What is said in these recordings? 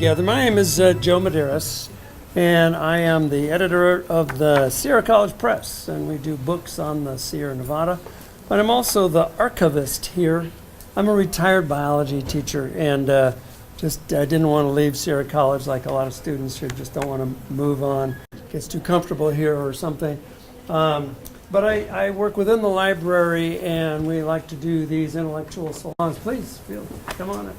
together. My name is Joe Medeiros, and I am the editor of the Sierra College Press, and we do books on the Sierra Nevada. But I'm also the archivist here. I'm a retired biology teacher, and I didn't want to leave Sierra College like a lot of students who just don't want to move on, gets too comfortable here or something. But I work within the library, and we like to do these intellectual salons. Please, come on in.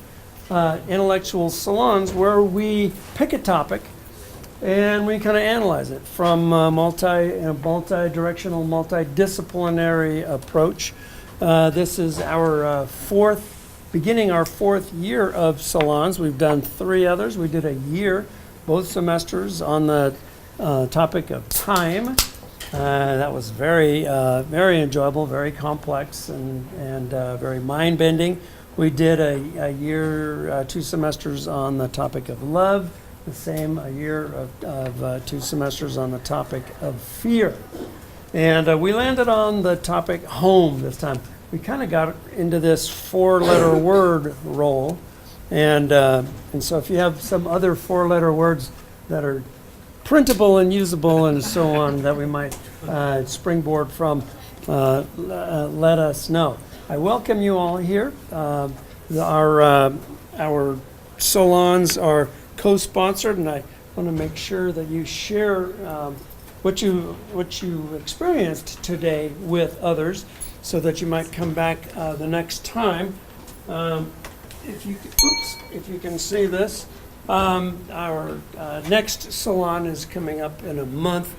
Intellectual salons where we pick a topic and we kind of analyze it from a multi-directional, multidisciplinary approach. This is our beginning our fourth year of salons. We've done 3 others. We did a year, both semesters, on the topic of time. That was very enjoyable, very complex, and very mind-bending. We did a year, 2 semesters on the topic of love, a year of 2 semesters on the topic of fear. And we landed on the topic home this time. We kind of got into this 4-letter word roll, and so if you have some other 4-letter words that are printable and usable and so on that we might springboard from, let us know. I welcome you all here. Our salons are co-sponsored, and I want to make sure that you share what you experienced today with others, so that you might come back the next time. If you can see this, our next salon is coming up in a month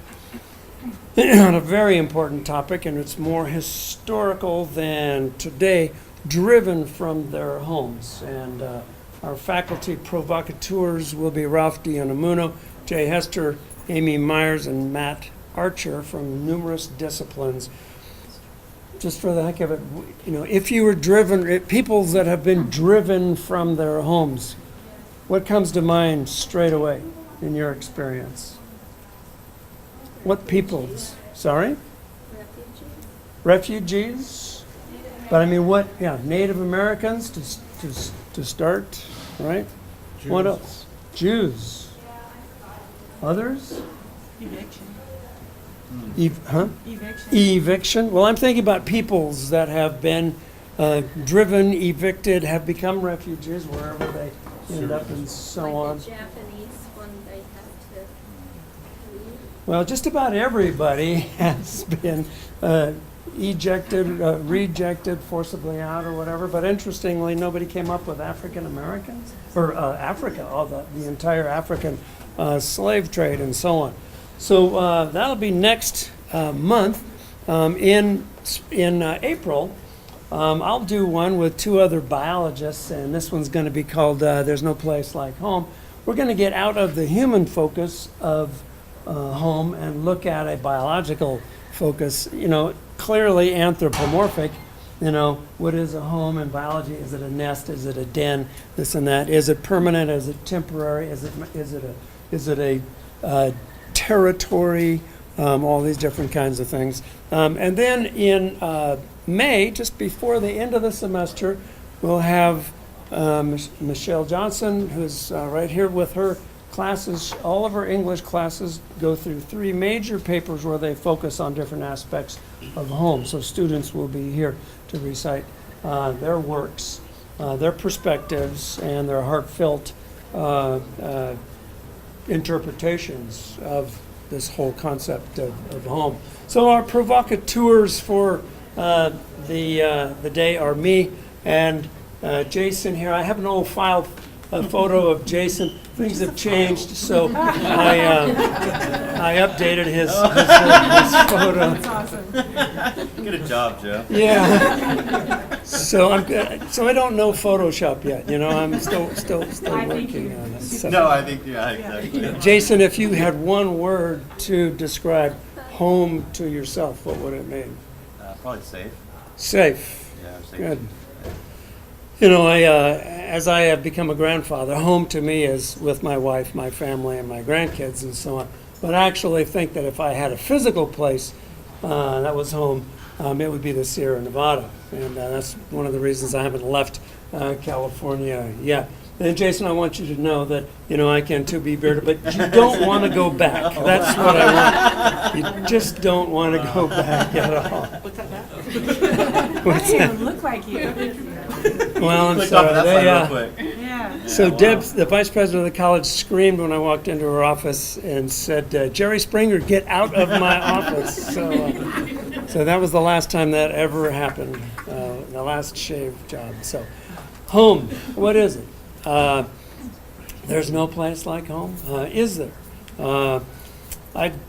on a very important topic, and it's more historical than today, driven from their homes. And our faculty provocateurs will be Ralph D'Unamuno, Jay Hester, Amy Myers, and Matt Archer from numerous disciplines. Just for the heck of it, if you were driven, people that have been driven from their homes, what comes to mind straight away in your experience? What peoples? Sorry? Refugees? But I mean, Native Americans to start, right? Jews. What else? Jews. Others? Eviction. Eviction. Well, I'm thinking about peoples that have been driven, evicted, have become refugees wherever they end up, and so on. The Japanese when they have to leave. Well, just about everybody has been ejected, rejected, forcibly out, or whatever. But interestingly, nobody came up with African Americans or Africa, the entire African slave trade, and so on. So that'll be next month. In April, I'll do one with 2 other biologists, and this one's going to be called There's No Place Like Home. We're going to get out of the human focus of home and look at a biological focus, clearly anthropomorphic. What is a home in biology? Is it a nest? Is it a den? This and that. Is it permanent? Is it temporary? Is it a territory? All these different kinds of things. And then in May, just before the end of the semester, we'll have Michelle Johnson, who's right here with her classes. All of her English classes go through 3 major papers where they focus on different aspects of home. So students will be here to recite their works, their perspectives, and their heartfelt interpretations of this whole concept of home. So our provocateurs for the day are me and Jason here. I have an old file photo of Jason. Things have changed, so I updated his photo. That's awesome. Good job, Joe. Yeah. So I don't know Photoshop yet. I'm still working on it. So. No, I think, exactly. Jason, if you had one word to describe home to yourself, what would it mean? Probably safe. Safe. Yeah, safe. Good. As I have become a grandfather, home to me is with my wife, my family, and my grandkids, and so on. But I actually think that if I had a physical place that was home, it would be the Sierra Nevada. And that's one of the reasons I haven't left California yet. And Jason, I want you to know that, I can too be bearded, but you don't want to go back. That's what I want. You just don't want to go back at all. What's that? What's I that? don't even look like you. Well, I'm Click off sorry. of that They, slide real quick. Yeah. So Yeah, Deb, the vice president of the college, screamed when I walked into her office and said, "Jerry Springer, get out of my office." So that was the last time that ever happened, the last shave job. So home, what is it? There's no place like home, is there?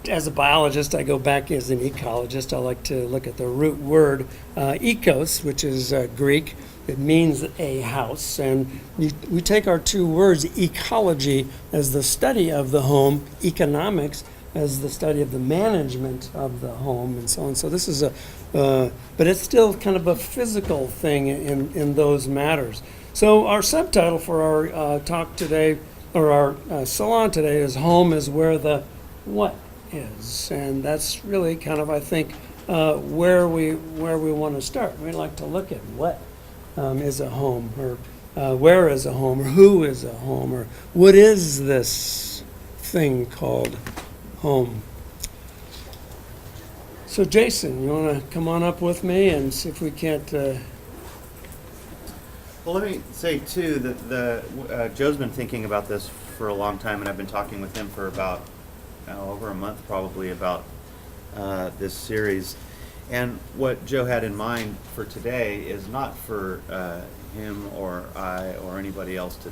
As a biologist, I go back as an ecologist. I like to look at the root word, ekos, which is Greek. It means a house. And we take our two words, ecology as the study of the home, economics as the study of the management of the home, and so on. So this is but it's still kind of a physical thing in those matters. So our subtitle for our talk today, or our salon today, is "Home is where the what is," and that's really kind of, I think, where we want to start. We like to look at what is a home, or where is a home, or who is a home, or what is this thing called home. So Jason, you want to come on up with me and see if we can't. Well, let me say too that Joe's been thinking about this for a long time, and I've been talking with him for about over a month probably about this series. And what Joe had in mind for today is not for him or I or anybody else to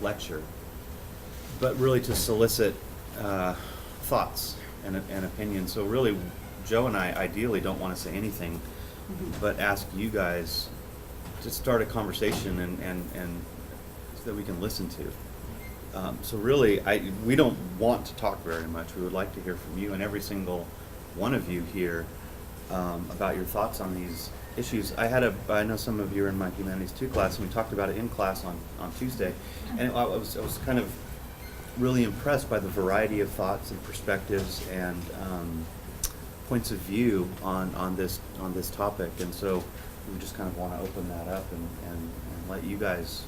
lecture, but really to solicit thoughts and opinions. So really, Joe and I ideally don't want to say anything, but ask you guys to start a conversation and so that we can listen to. So really, we don't want to talk very much. We would like to hear from you and every single one of you here about your thoughts on these issues. I know some of you are in my Humanities 2 class, and we talked about it in class on Tuesday, and I was kind of really impressed by the variety of thoughts and perspectives and points of view on this topic. And so we just kind of want to open that up and let you guys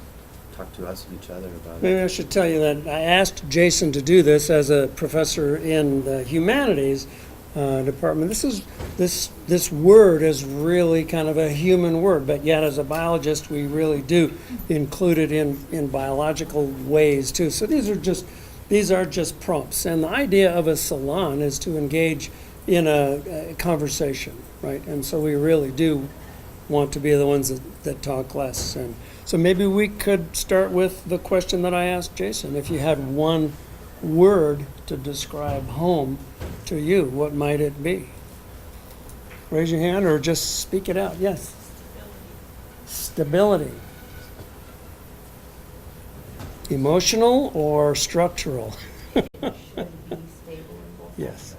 talk to us and each other about it. Maybe I should tell you that I asked Jason to do this as a professor in the humanities department. This word is really kind of a human word, but yet as a biologist we really do include it in biological ways too. So these are just prompts, and the idea of a salon is to engage in a conversation, right? And so we really do want to be the ones that talk less. And so maybe we could start with the question that I asked Jason. If you had one word to describe home to you, what might it be? Raise your hand or just speak it out. Yes. Stability. Emotional or structural? Yes.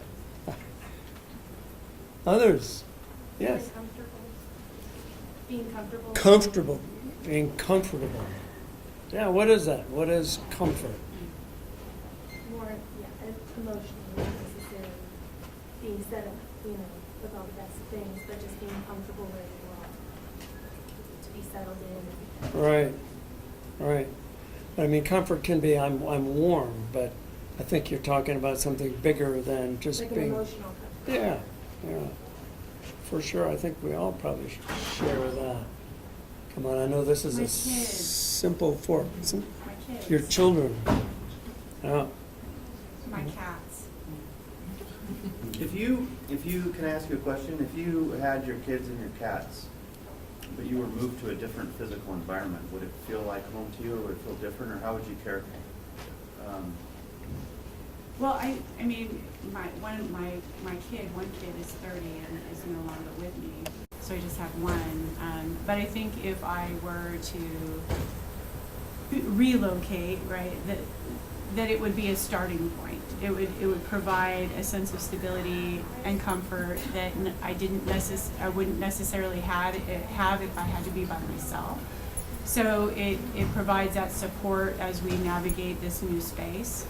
Others? Yes. Being comfortable. Comfortable. Being comfortable. Yeah, what is that? What is comfort? More, emotional, not necessarily being set up, with all the best of things, but just being comfortable where you are, to be settled in. Right. Right. I mean, comfort can be I'm warm, but I think you're talking about something bigger than just Like an being. emotional comfort. Yeah. For sure. I think we all probably share that. Come on, I know this is My a kids. simple form. My kids. Your children. Yeah. My cats. If you can I ask you a question? If you had your kids and your cats, but you were moved to a different physical environment, would it feel like home to you, or would it feel different, or how would you characterize? Well, I mean, my kid, one kid is 30 and is no longer with me, so I just have one. But I think if I were to relocate, right, that it would be a starting point. It would provide a sense of stability and comfort that I wouldn't necessarily have if I had to be by myself. So it provides that support as we navigate this new space,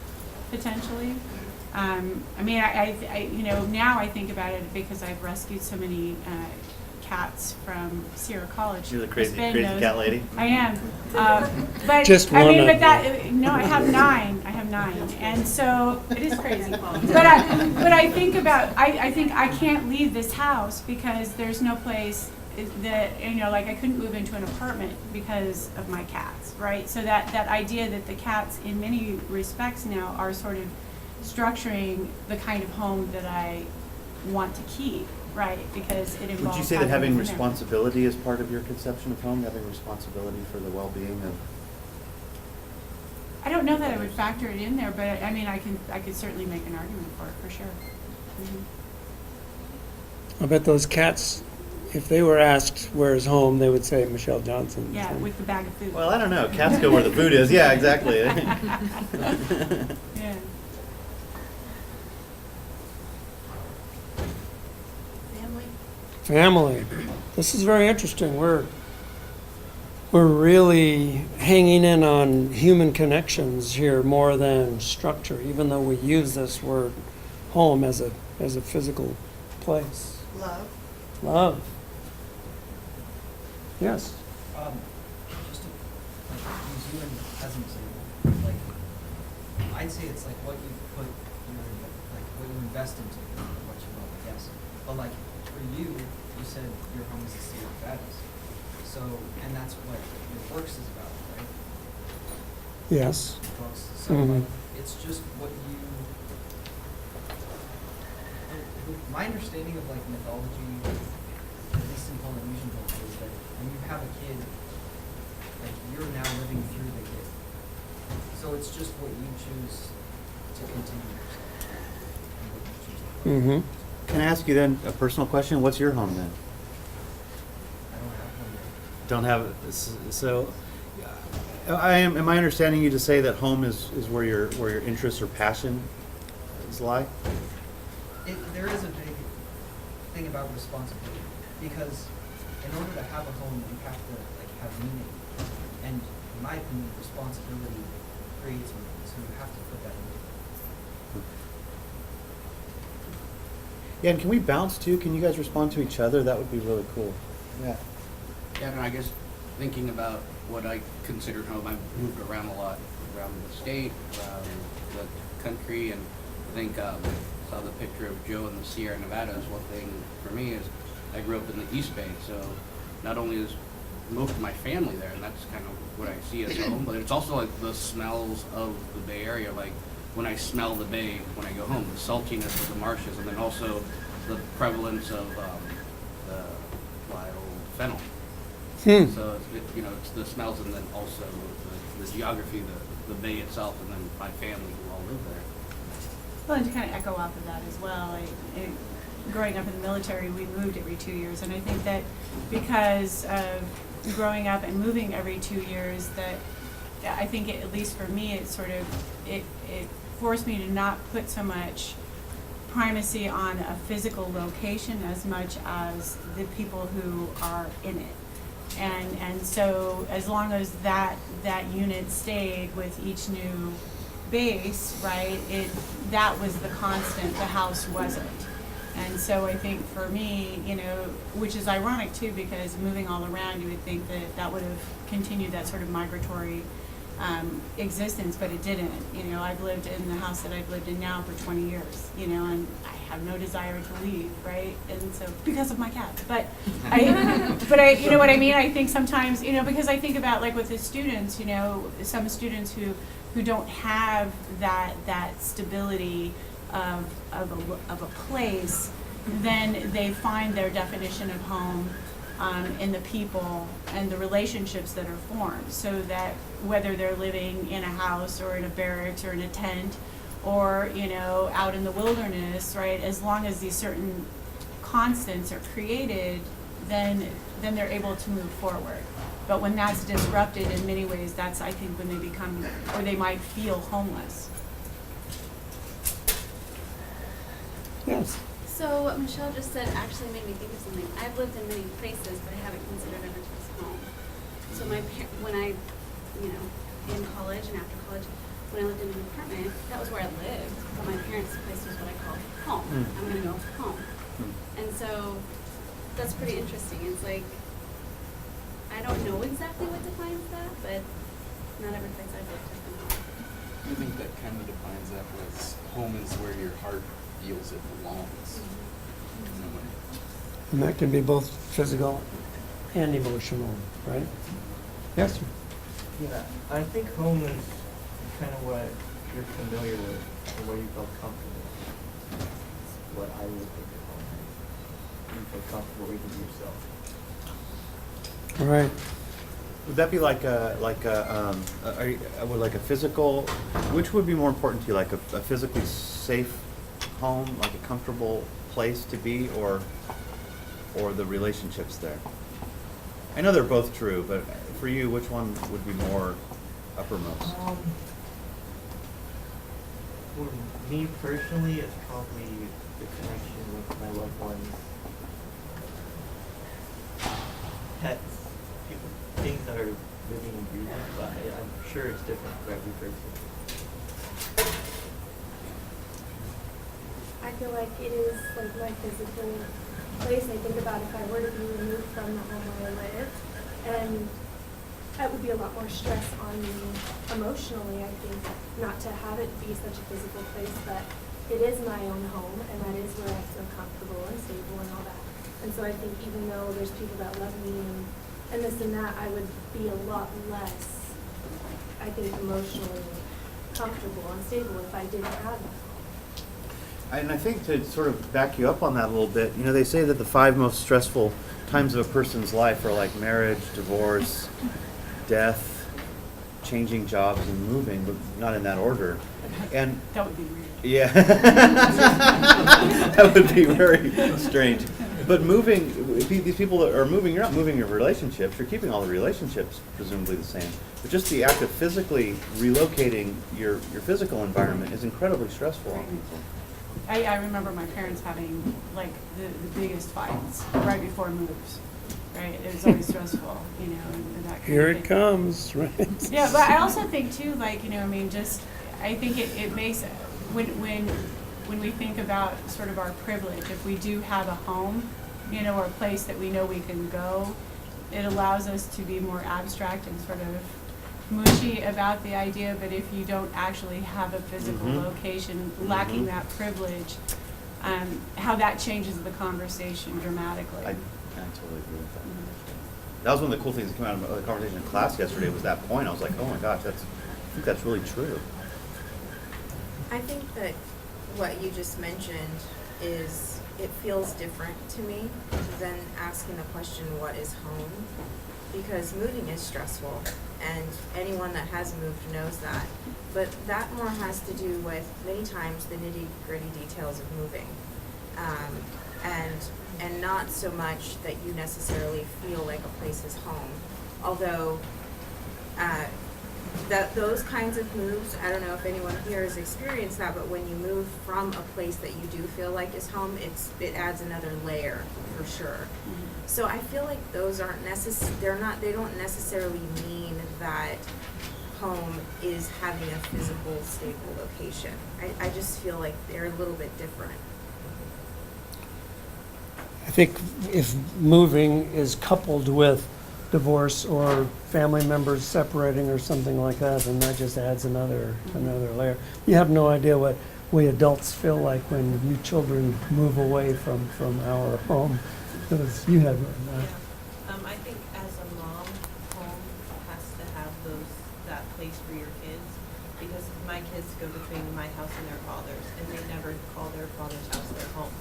potentially. I mean, you know, now I think about it because I've rescued so many cats from Sierra College. You're the crazy Ben crazy knows. cat lady. I am. But Just I one mean, of but that them. no, I have 9. I have 9, and so it is crazy. But I think about I think I can't leave this house because there's no place that, you know, like I couldn't move into an apartment because of my cats, right? So that idea that the cats in many respects now are sort of structuring the kind of home that I want to keep, right? Because it involves. Would you say that having in there. responsibility is part of your conception of home? Having responsibility for the well-being of. I don't know that I would factor it in there, but I mean, I could certainly make an argument for it, for sure. I bet those cats, if they were asked where's home, they would say Michelle Johnson. Yeah, with the bag of food. Well, I don't know. Cats go where the food is. Yeah, exactly. Yeah. Family. This is very interesting. We're really hanging in on human connections here more than structure, even though we use this word home as a physical place. Love. Love. Yes. Just to use you as an example, like I'd say it's like what you put your what you invest into what you love, I guess. But like for you, you said your home is the Sea of Shadows. So and that's what your works is about, right? Yes. Books. So like it's just what you my understanding of like mythology, at least in Polynesian culture, is that when you have a kid, like you're now living through the kid. So it's just what you choose to continue yourself. And what you choose to Mm-hmm. Can I ask you then a personal question? What's your home then? I don't have one yet. Don't have so. Am I understanding you to say that home is where your interests or passion lie? There is a big thing about responsibility because in order to have a home, you have to like have meaning, and in my opinion, responsibility creates meaning. So you have to put that in. Yeah, and can we bounce too? Can you guys respond to each other? That would be really cool. Yeah. Yeah, and I guess thinking about what I consider home, I've moved around a lot, around the state, around the country, and I think saw the picture of Joe in the Sierra Nevadas. One thing for me is I grew up in the East Bay, so not only is most of my family there, and that's kind of what I see as home, but it's also like the smells of the Bay Area, like when I smell the bay when I go home, the saltiness of the marshes, and then also the prevalence of the wild fennel. So it's the smells, and then also the geography, the bay itself, and then my family who all live there. Well, and to kind of echo off of that as well, growing up in the military, we moved every 2 years, and I think that because of growing up and moving every 2 years, that I think at least for me, it forced me to not put so much primacy on a physical location as much as the people who are in it. And so as long as that unit stayed with each new base, right, that was the constant, the house wasn't. And so I think for me, which is ironic too, because moving all around, you would think that would have continued that sort of migratory existence, but it didn't. I've lived in the house that I've lived in now for 20 years, and I have no desire to leave, right? And so, because of my cat. But I, you know what I mean? I think sometimes, because I think about like with the students, some students who don't have that stability of a place, then they find their definition of home in the people and the relationships that are formed, so that whether they're living in a house or in a barracks or in a tent or out in the wilderness, right, as long as these certain constants are created, then they're able to move forward. But when that's disrupted in many ways, that's, I think, when they become, or they might feel homeless. Yes. So what Michelle just said actually made me think of something. I've lived in many places, but I haven't considered it as home. So when I, in college and after college, when I lived in an apartment, that was where I lived, but my parents' place was what I called home. I'm gonna go home. And so that's pretty interesting. It's like, I don't know exactly what defines that, but not every place I've lived has been home. I think that kind of defines that was home is where your heart feels it belongs. In a way. And that can be both physical and emotional, right? Yes, sir. Yeah, I think home is kind of what you're familiar with, or what you feel comfortable with. It's what I would think of home is. You feel comfortable, you can be yourself. All right. Would that be like a physical? Which would be more important to you, like a physically safe home, like a comfortable place to be, or the relationships there? I know they're both true, but for you, which one would be more uppermost? For me personally, it's probably the connection with my loved ones, pets, people, things that are living and breathing, but I'm sure it's different for every person. I feel like it is like my physical place. I think about if I were to be removed from the home where I live, and that would be a lot more stress on me emotionally, I think, not to have it be such a physical place, but it is my own home, and that is where I feel comfortable and stable and all that. And so I think even though there's people that love me and this and that, I would be a lot less, I think, emotionally comfortable and stable if I didn't have that. And I think to sort of back you up on that a little bit, you know, they say that the 5 most stressful times of a person's life are like marriage, divorce, death, changing jobs, and moving, but not in that order. And That would be weird. yeah, that would be very strange. But moving, these people that are moving, you're not moving your relationships. You're keeping all the relationships presumably the same. But just the act of physically relocating your physical environment is incredibly stressful on people. I remember my parents having like the biggest fights right before moves, right? It was always stressful, you know, and that kind Here of it thing. comes, right? Yeah, but I also think too, like, you know, I mean, just, I think it makes, when we think about sort of our privilege, if we do have a home, you know, or a place that we know we can go, it allows us to be more abstract and sort of mushy about the idea, but if you don't actually have a physical location, lacking that privilege, how that changes the conversation dramatically. I totally agree with that. That was one of the cool things that came out of the conversation in class yesterday was that point. I was like, oh my gosh, I think that's really true. I think that what you just mentioned is, it feels different to me than asking the question, what is home? Because moving is stressful, and anyone that has moved knows that. But that more has to do with, many times, the nitty-gritty details of moving. And not so much that you necessarily feel like a place is home. Although, those kinds of moves, I don't know if anyone here has experienced that, but when you move from a place that you do feel like is home, it adds another layer for sure. So I feel like those aren't they don't necessarily mean that home is having a physical, stable location. I just feel like they're a little bit different. I think if moving is coupled with divorce or family members separating or something like that, then that just adds another layer. You have no idea what we adults feel like when you children move away from our home. Because you have I think as a mom, home has to have that place for your kids, because my kids go between my house and their father's, and they never call their father's house their home.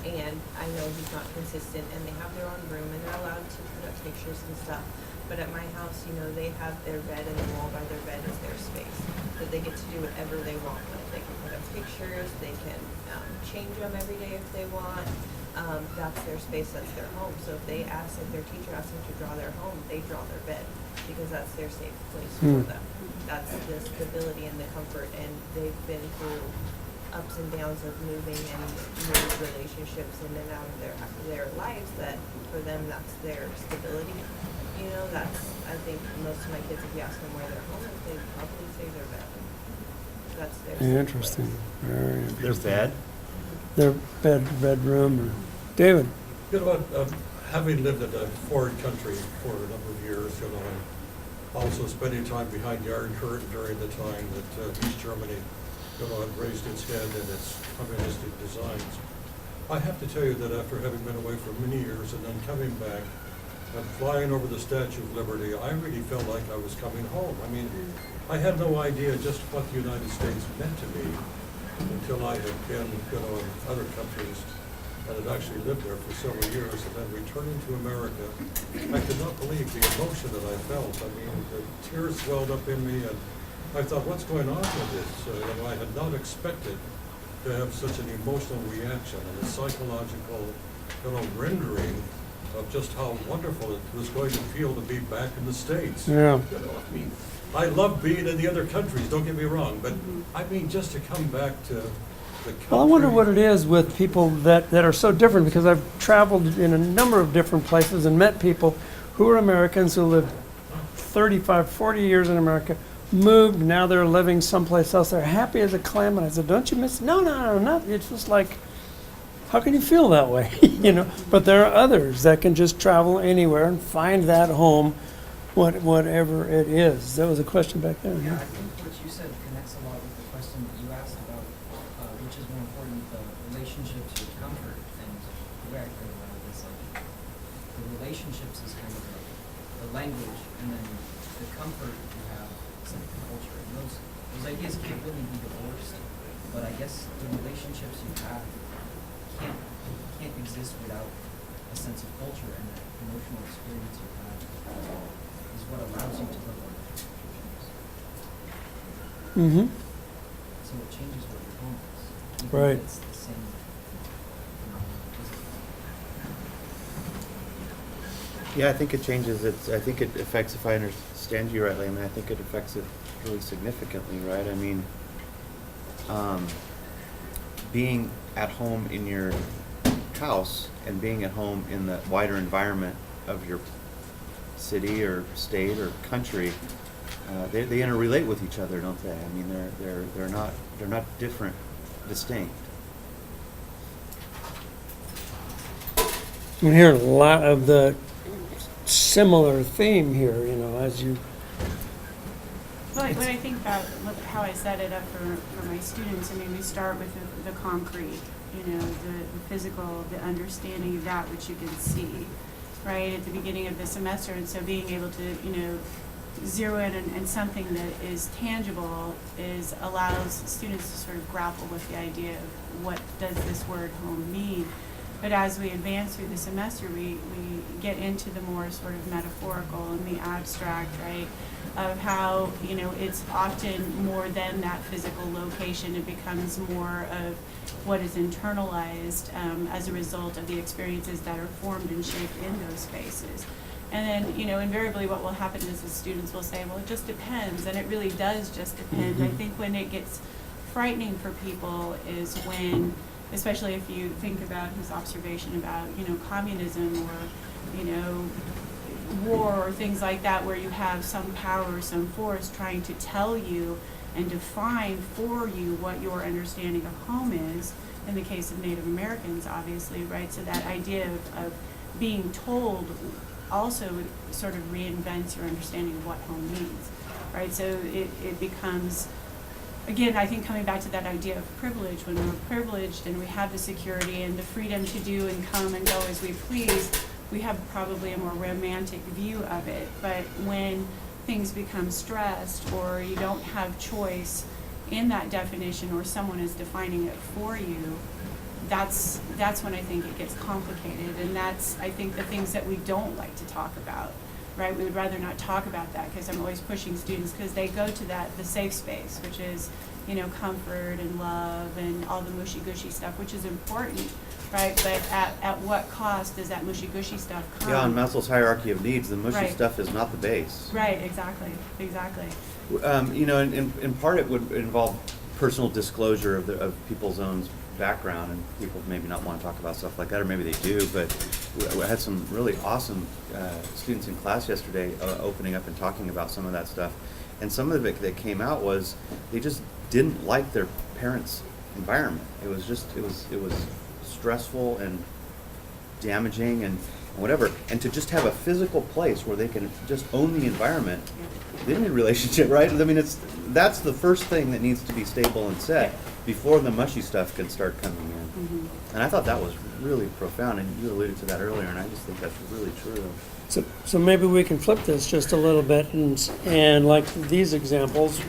And I know he's not consistent, and they have their own room, and they're allowed to put up pictures and stuff. But at my house, you know, they have their bed, and the wall by their bed is their space, that they get to do whatever they want with. They can put up pictures, they can change them every day if they want. That's their space, that's their home. So if their teacher asks them to draw their home, they draw their bed, because that's their safe place for them. That's the stability and the comfort, and they've been through ups and downs of moving and new relationships in and out of their lives, that for them that's their stability, you know, that's, I think most of my kids, if you ask them where they're home, they'd probably say their bed. That's their safe Interesting, place. very They're interesting. bad? Their bedroom, or, David? You know what, having lived in a foreign country for a number of years, you know, and also spending time behind the Iron Curtain during the time that East Germany, you know, had raised its head in its communistic designs, I have to tell you that after having been away for many years and then coming back and flying over the Statue of Liberty, I really felt like I was coming home. I mean, I had no idea just what the United States meant to me until I had been, you know, in other countries and had actually lived there for several years, and then returning to America, I could not believe the emotion that I felt. I mean, the tears welled up in me, and I thought, what's going on with this? You know, I had not expected to have such an emotional reaction and a psychological, you know, rendering of just how wonderful it was going to feel to be back in the States. Yeah. You know, I mean, I love being in the other countries, don't get me wrong, but I mean, just to come back to the country. Well, I wonder what it is with people that are so different, because I've traveled in a number of different places and met people who are Americans who lived 35, 40 years in America, moved, now they're living someplace else. They're happy as a clam, and I said, don't you miss? No. It's just like, how can you feel that way? You know, but there are others that can just travel anywhere and find that home, whatever it is. There was a question back there. Yeah, I think what you said connects a lot with the question that you asked about, which is more important, the relationships with comfort. And the way I think about it is like, the relationships is kind of like the language, and then the comfort you have is like the culture. And those ideas can't really be divorced, but I guess the relationships you have can't exist without a sense of culture, and that emotional experience you have is what allows you to live on those relationships. Mm-hmm. So it changes what your home is. Even if Right. it's the same phenomenon physically. Yeah, I think it changes it. I think it affects, if I understand you rightly, I mean, I think it affects it really significantly, right? I mean, being at home in your house and being at home in the wider environment of your city or state or country, they interrelate with each other, don't they? I mean, they're not different, distinct. We hear a lot of the similar theme here, you know, as you. Well, when I think about how I set it up for my students, I mean, we start with the concrete, you know, the physical, the understanding of that which you can see, right, at the beginning of the semester. And so being able to, you know, zero in and something that is tangible allows students to sort of grapple with the idea of what does this word home mean. But as we advance through the semester, we get into the more sort of metaphorical and the abstract, right, of how, you know, it's often more than that physical location. It becomes more of what is internalized as a result of the experiences that are formed and shaped in those spaces. And then, you know, invariably what will happen is the students will say, well, it just depends, and it really does just depend. I think when it gets frightening for people is when, especially if you think about his observation about, you know, communism or, you know, war or things like that, where you have some power or some force trying to tell you and define for you what your understanding of home is, in the case of Native Americans, obviously, right? So that idea of being told also sort of reinvents your understanding of what home means, right? So it becomes, again, I think coming back to that idea of privilege, when we're privileged and we have the security and the freedom to do and come and go as we please, we have probably a more romantic view of it. But when things become stressed, or you don't have choice in that definition, or someone is defining it for you, that's when I think it gets complicated. And that's, I think, the things that we don't like to talk about, right? We would rather not talk about that, because I'm always pushing students, because they go to the safe space, which is, you know, comfort and love and all the mushy-gushy stuff, which is important, right? But at what cost does that mushy-gushy stuff come? Yeah, on Maslow's hierarchy of needs, the mushy Right. stuff is not the base. Right, exactly. You know, in part it would involve personal disclosure of people's own background, and people maybe not want to talk about stuff like that, or maybe they do, but we had some really awesome students in class yesterday opening up and talking about some of that stuff. And some of it that came out was they just didn't like their parents' environment. It was stressful and damaging and whatever. And to just have a physical place where they can just own the environment, they need a relationship, right? I mean, that's the first thing that needs to be stable and set before the mushy stuff can start coming in. And I thought that was really profound, and you alluded to that earlier, and I just think that's really true. So maybe we can flip this just a little bit and like these examples,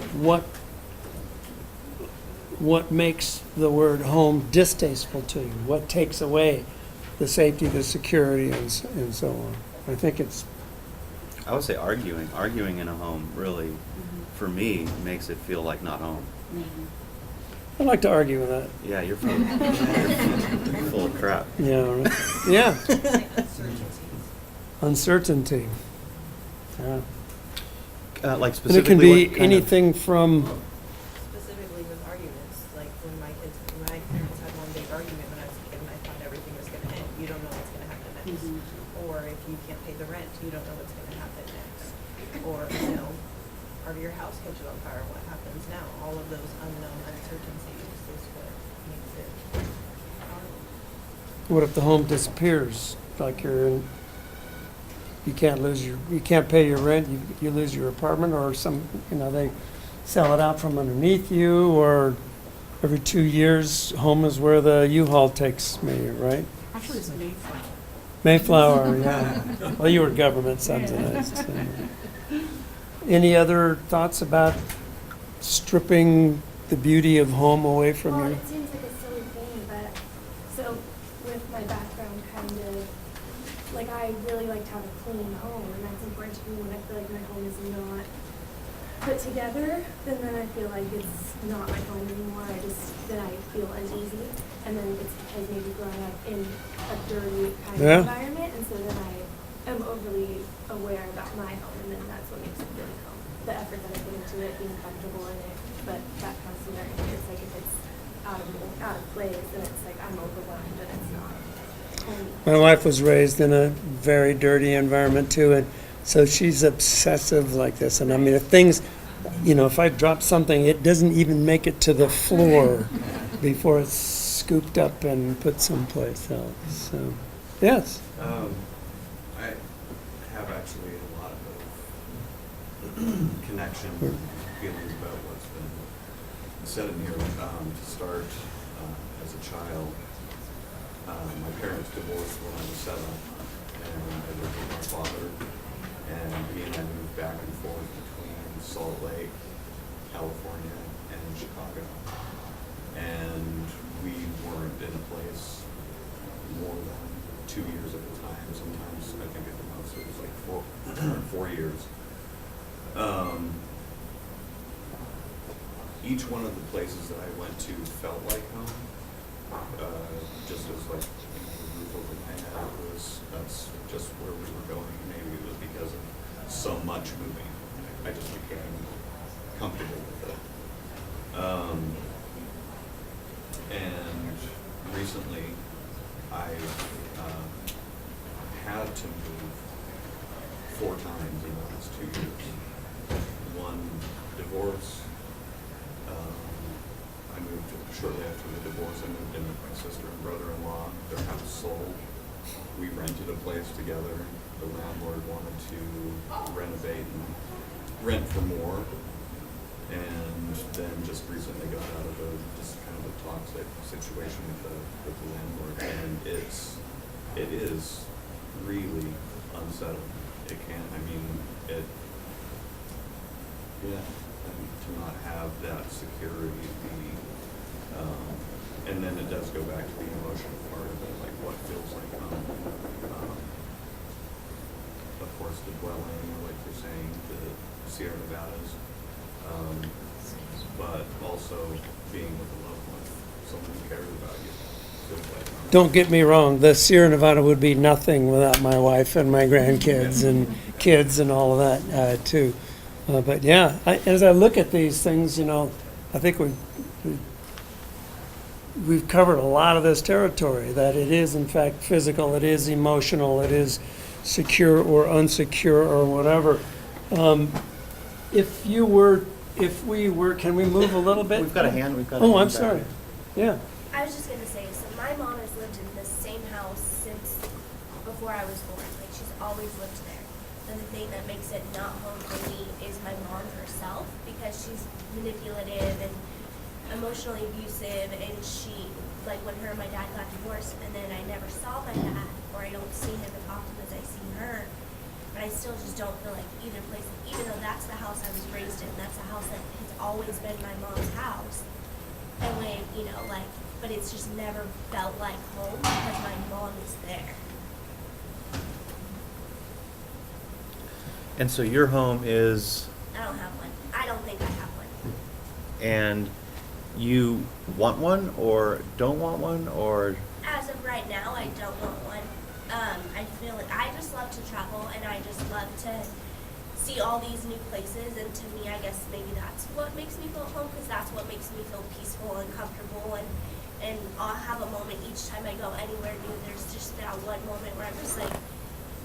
what makes the word home distasteful to you? What takes away the safety, the security, and so on? I think it's... I would say arguing in a home really, for me, makes it feel like not home. I like to argue with that. Yeah, you're full of crap. Yeah, right? Yeah. Uncertainties. Uncertainty. Yeah. Like And it specifically can what be kind of- anything from, Specifically with arguments, like when my parents had one big argument when I was a kid and I thought everything was gonna end, you don't know what's gonna happen next. Or if you can't pay the rent, you don't know what's gonna happen next. Or, part of your house catches on fire, what happens now? All of those unknown uncertainties is what makes it horrible. what if the home disappears? Like you can't pay your rent, you lose your apartment, or they sell it out from underneath you, or every 2 years, home is where the U-Haul takes me, right? Actually, it's Mayflower. Mayflower, yeah. Well, you were government subsidized. So. Any other thoughts about stripping the beauty of home away from Well, you? it seems like a silly thing, but so with my background, kind of, like I really like to have a clean home, and that's important to me when I feel like my home is not put together. Then I feel like it's not my home anymore. Then I feel uneasy, and then it's because maybe growing up in a dirty kind Yeah. of environment, and so then I am overly aware about my home, and then that's what makes it really home. The effort that I put into it, being comfortable in it, but that constant it's like if it's out of place, then it's like I'm overwhelmed and it's not home. My wife was raised in a very dirty environment too, and so she's obsessive like this. And I mean, if things, if I drop something, it doesn't even make it to the floor before it's scooped up and put someplace else. So, yes. I have actually a lot of connection and feelings about what's been said in here. To start, as a child, my parents divorced when I was 7, and I lived with my father, and he and I moved back and forth between Salt Lake, California, and Chicago. And we weren't in a place more than 2 years at a time. Sometimes I think at the most it was like 4 years. Each one of the places that I went to felt like home. Just as like the roof over my head that's just where we were going. Maybe it was because of so much moving. I just became comfortable with it. And recently I've had to move 4 times in the last 2 years. One, divorce. I moved shortly after the divorce. I moved in with my sister and brother-in-law. Their house sold. We rented a place together. The landlord wanted to renovate and rent for more. And then just recently got out of just kind of a toxic situation with the landlord. And it is really unsettling. It can, to not have that security, and then it does go back to the emotional part of it, like what feels like home. Of course, the dwelling, like you're saying, the Sierra Nevadas, but also being with a loved one, someone who cares about you. Feels like home. Don't get me wrong, the Sierra Nevada would be nothing without my wife and my grandkids and kids and all of that too. But yeah, as I look at these things, I think we've covered a lot of this territory, that it is in fact physical, it is emotional, it is secure or unsecure or whatever. If we were, can we move a little bit? We've got a hand, we've got a Oh, hand I'm back sorry. there. Yeah. I was just gonna say, so my mom has lived in the same house since before I was born. Like, she's always lived there. And the thing that makes it not home for me is my mom herself, because she's manipulative and emotionally abusive, and she, like, when her and my dad got divorced, and then I never saw my dad, or I don't see him as often as I see her, but I still just don't feel like either place, even though that's the house I was raised in, that's the house that has always been my mom's house. And when, you know, like, but it's just never felt like home because my mom is there. And so your home is, I don't have one. I don't think I have one. and you want one or don't want one, or? As of right now, I don't want one. I feel like I just love to travel, and I just love to see all these new places, and to me, I guess maybe that's what makes me feel at home, because that's what makes me feel peaceful and comfortable, and I'll have a moment each time I go anywhere new. There's just that one moment where I'm just like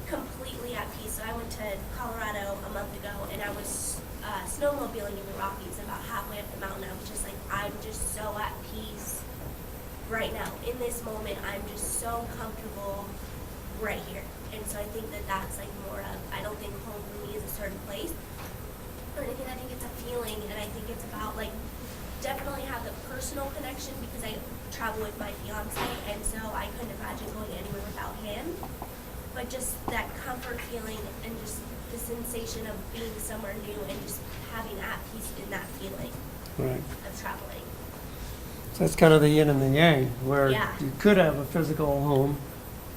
completely at peace. So I went to Colorado a month ago, and I was snowmobiling in the Rockies, and about halfway up the mountain, I was just like, I'm just so at peace right now. In this moment, I'm just so comfortable right here. And so I think that that's like more of, I don't think home for me is a certain place or anything. I think it's a feeling, and I think it's about like definitely have the personal connection, because I travel with my fiance, and so I couldn't imagine going anywhere without him. But just that comfort feeling, and just the sensation of being somewhere new, and just having at peace in that feeling Right. of traveling. So that's kind of the yin and the yang, where Yeah. you could have a physical home,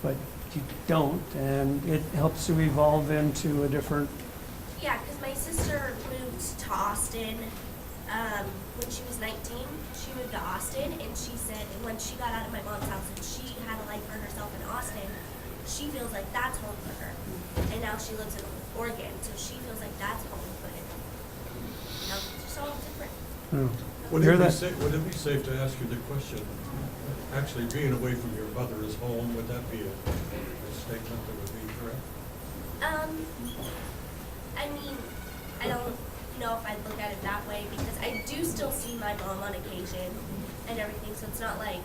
but you don't, and it helps you evolve into a different. Yeah, because my sister moved to Austin when she was 19. She moved to Austin, and she said when she got out of my mom's house and she had a life for herself in Austin, she feels like that's home for her. And now she lives in Oregon, so she feels like that's home, but you know, it's just all different. Oh. Would Hear it be that? safe, would it be safe to ask you the question, actually being away from your mother is home, would that be a statement that would be correct? I mean, I don't know if I'd look at it that way, because I do still see my mom on occasion and everything, so it's not like,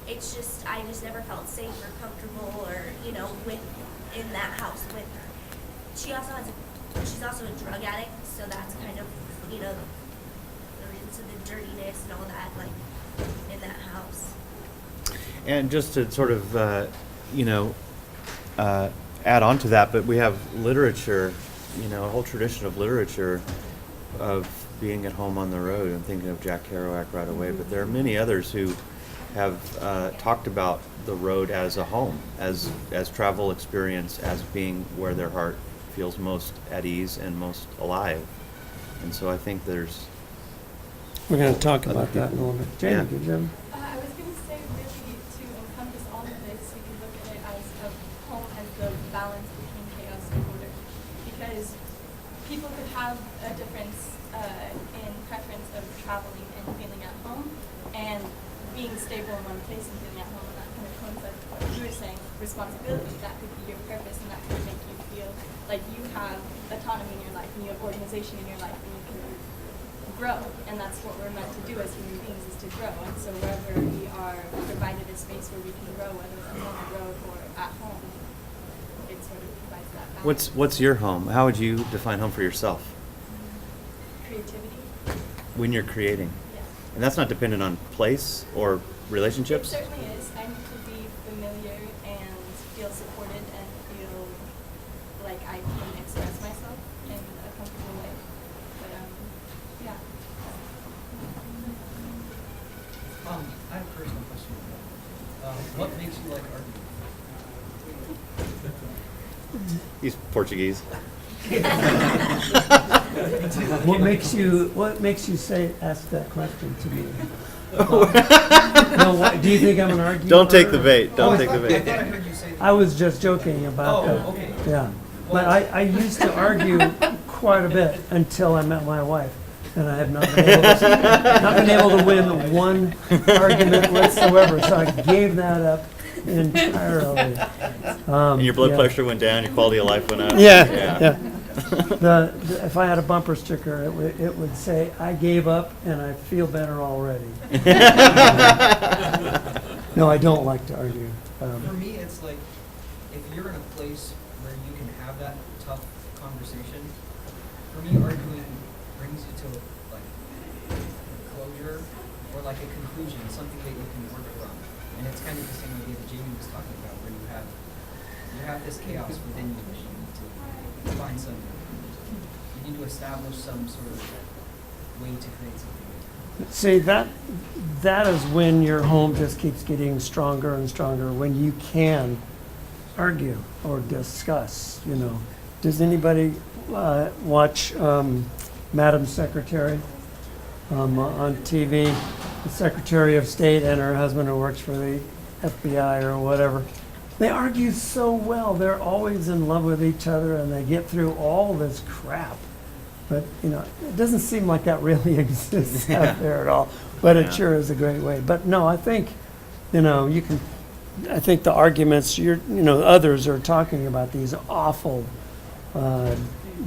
it's just, I just never felt safe or comfortable or, you know, in that house with her. She's also a drug addict, so that's kind of, you know, the reasons of the dirtiness and all that, like, in that house. And just to sort of, add on to that, but we have literature, a whole tradition of literature of being at home on the road. I'm thinking of Jack Kerouac right away, but there are many others who have talked about the road as a home, as travel experience, as being where their heart feels most at ease and most alive. And so I think there's... We're going to talk about that in a little bit. Jamie, Yeah. did you? I was going to say, really, to encompass all of this, we could look at it as a home as the balance between chaos and order. Because people could have a difference in preference of traveling and feeling at home, and being stable in one place and feeling at home, and that kind of concept, what you were saying, responsibility, that could be your purpose, and that could make you feel like you have autonomy in your life, and you have organization in your life, and you can grow. And that's what we're meant to do as human beings, is to grow. And so wherever we are provided a space where we can grow, whether that's on the road or at home, it sort of provides that balance. What's your home? How would you define home for yourself Creativity. when you're creating? Yes. And that's not dependent on place or relationships? It certainly is. I need to be familiar and feel supported and feel like I can express myself in a comfortable way. But yeah. I have a personal question. What makes you like arguing? He's Portuguese. What makes you ask that question to me? No, do you think I'm an arguer? Don't take the bait. Don't take the I bait. thought I heard you say that. I was just joking about that. Okay. Yeah, but I used to argue quite a bit until I met my wife. And I have not been able to win one argument whatsoever, so I gave that up entirely. And your blood Yeah. pressure went down, your quality of life went up. Yeah. If I had a bumper sticker, it would say, "I gave up and I feel better already." No, I don't like to argue. For me, it's like, if you're in a place where you can have that tough conversation, for me, arguing brings you to like closure or like a conclusion, something that you can work from. And it's kind of the same idea that Jamie was talking about, where you have this chaos within you that you need to find some, you need to establish some sort of way to create something. See, that is when your home just keeps getting stronger and stronger, when you can argue or discuss, you know. Does anybody watch Madam Secretary on TV? The Secretary of State and her husband who works for the FBI or whatever. They argue so well. They're always in love with each other and they get through all this crap. But, you know, it doesn't seem like that really exists out there at all. But it sure is a great way. But no, I think, you know, I think the arguments, others are talking about these awful,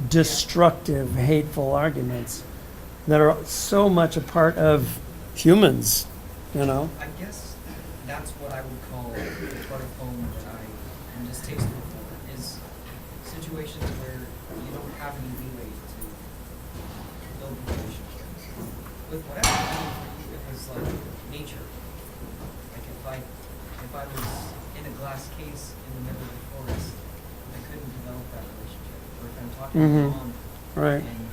destructive, hateful arguments that are so much a part of humans, you know. I guess that's what I would call the part of home that I am distasteful for, is situations where you don't have any leeway to build a relationship. With whatever I mean, for you, it was like nature. Like if I was in a glass case in the middle of the forest, I couldn't develop that relationship. Or if I'm talking to my mom Right. and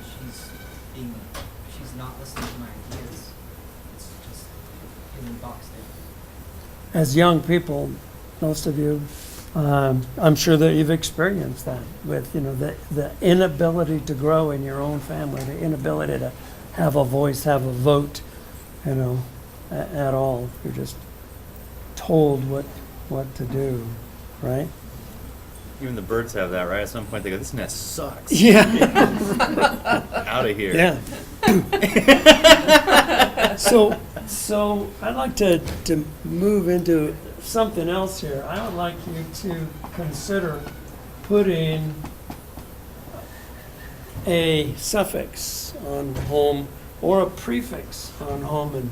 she's not listening to my ideas, it's just feeling boxed in. As young people, most of you, I'm sure that you've experienced that with, you know, the inability to grow in your own family, the inability to have a voice, have a vote, you know, at all. You're just told what to do, right? Even the birds have that, right? At some point they go, "This nest sucks." Yeah. Out of here. Yeah. So I'd like to move into something else here. I would like you to consider putting a suffix on home or a prefix on home and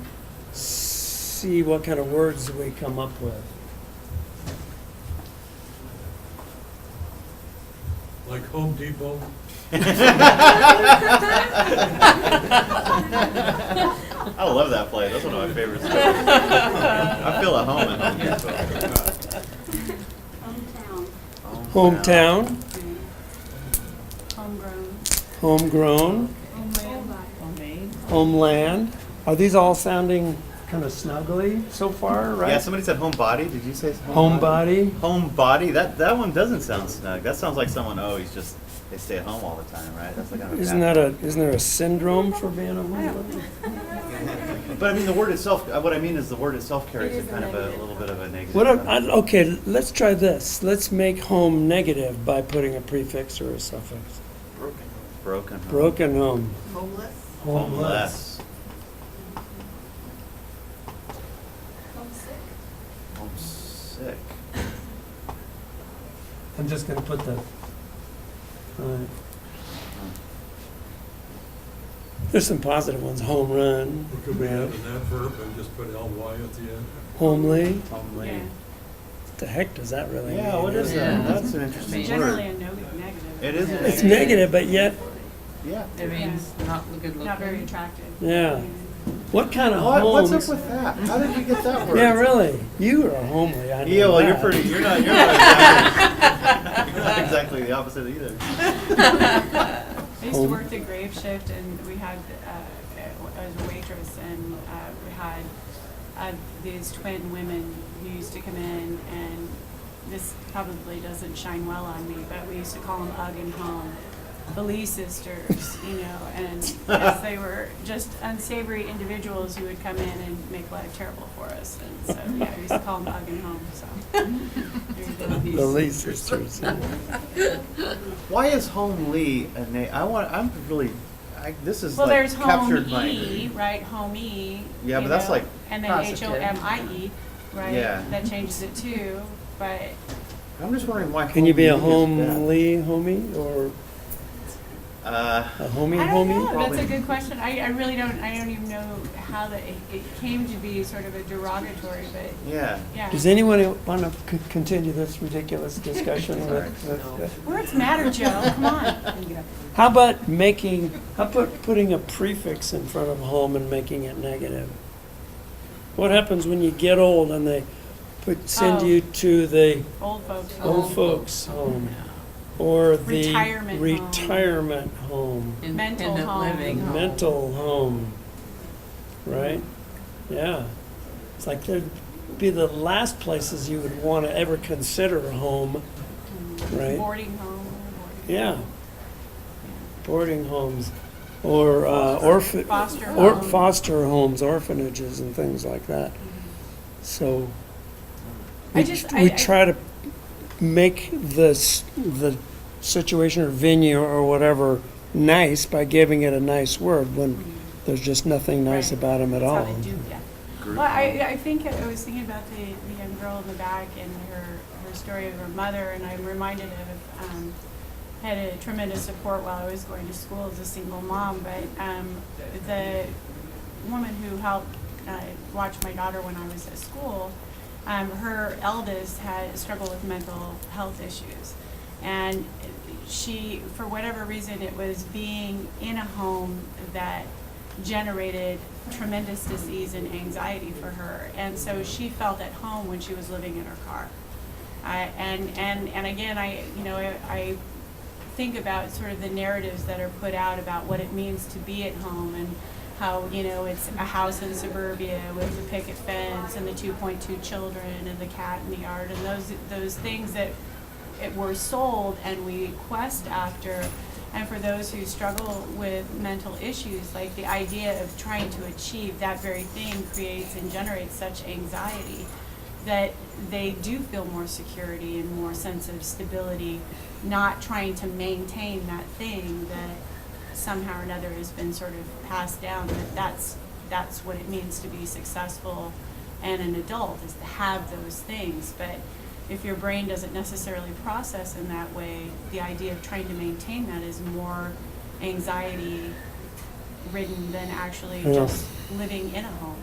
see what kind of words we come up with. Like Home Depot. I love that play. That's one of my favorite stories. I feel at home at Home Depot. Hometown. Hometown, Homegrown. homegrown, Homemade. homeland. Are these all sounding kind of snuggly so far, right? Yeah, somebody said homebody. Did you say homebody? Homebody. Homebody. That one doesn't sound snug. That sounds like someone. They stay at home all the time, right? That's like kind of Isn't there a syndrome for being a homebody? But I mean, the word itself. What I mean is the word itself carries a kind of a little bit of a negative. Okay, let's try this. Let's make home negative by putting a prefix or a suffix. Broken home. Broken home. Homeless? Homeless. Homesick. Homesick. I'm just gonna put the, there's some positive ones. Home run, Or could we add an adverb and just put ly at the end? homely. Homely. Yeah. What the heck does that really mean? Yeah, what is that? That's an interesting Generally word. a negative. It is a It's negative, but yet, Yeah. It means not good looking. Not very attractive. yeah. What kind of What's homes? up with that? How did you get that word? Yeah, really. You are homely. I know Yeah, well, that. you're pretty. You're not exactly. You're not exactly the opposite either. I used to work the grave shift, and we had, I was a waitress, and we had these twin women who used to come in, and this probably doesn't shine well on me, but we used to call them Ugg and Home, the Lee sisters, you know, and because they were just unsavory individuals who would come in and make life terrible for us, and so yeah, we used to call them Ugg and Home. So The Lee sisters. Why is homely a name? this is Well, like there's Home captured my. E, right, Home E. Yeah, you but that's know, like and then positive. HOMIE, right? Yeah. That changes it too, but I'm just wondering why. Can you be a home E is bad. homely, or a homie, I don't know. homie? That's a good question. I really don't. I don't even know how that it came to be sort of a derogatory, but Yeah. yeah. Does anyone want to continue this ridiculous discussion? Words matter, Joe. Come on. How about putting a prefix in front of home and making it negative? What happens when you get old and they send Oh. you to the Old folks. old folks home? Or the Retirement home. home, Mental home. mental home, right? Yeah. It's like there'd be the last places you would want to ever consider a home, right? Boarding home. Yeah. Boarding homes, or Foster foster homes, orphanages, and things like that. So I we, just- we I- try to make the situation or venue or whatever nice by giving it a nice word when there's just nothing nice Right. about them at That's all. how they do, yeah. Group Well, home. I think I was thinking about the young girl in the back and her story of her mother, and I'm reminded of, had a tremendous support while I was going to school as a single mom, but the woman who helped watch my daughter when I was at school, her eldest had struggled with mental health issues. And she, for whatever reason, it was being in a home that generated tremendous disease and anxiety for her. And so she felt at home when she was living in her car. And again, I think about sort of the narratives that are put out about what it means to be at home and how, it's a house in suburbia with the picket fence and the 2.2 children and the cat in the yard and those things that were sold and we quest after. And for those who struggle with mental issues, like the idea of trying to achieve that very thing creates and generates such anxiety that they do feel more security and more sense of stability, not trying to maintain that thing that somehow or another has been sort of passed down, that's what it means to be successful and an adult, is to have those things. But if your brain doesn't necessarily process in that way, the idea of trying to maintain that is more anxiety ridden than actually just living in a home.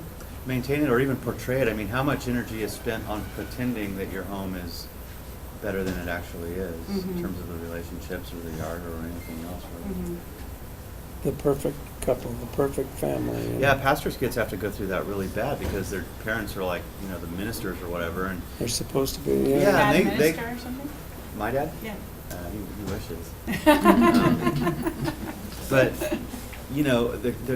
Maintain it or even portray it. I mean, how much energy is spent on pretending that your home is better than it actually is in terms of the relationships or the yard or anything else. Really. The perfect couple, the perfect family. Yeah, pastors' kids have to go through that really bad because their parents are like, the ministers or whatever, and They're supposed to be. Yeah. Dad they- minister or something? my dad, Yeah. he wishes. But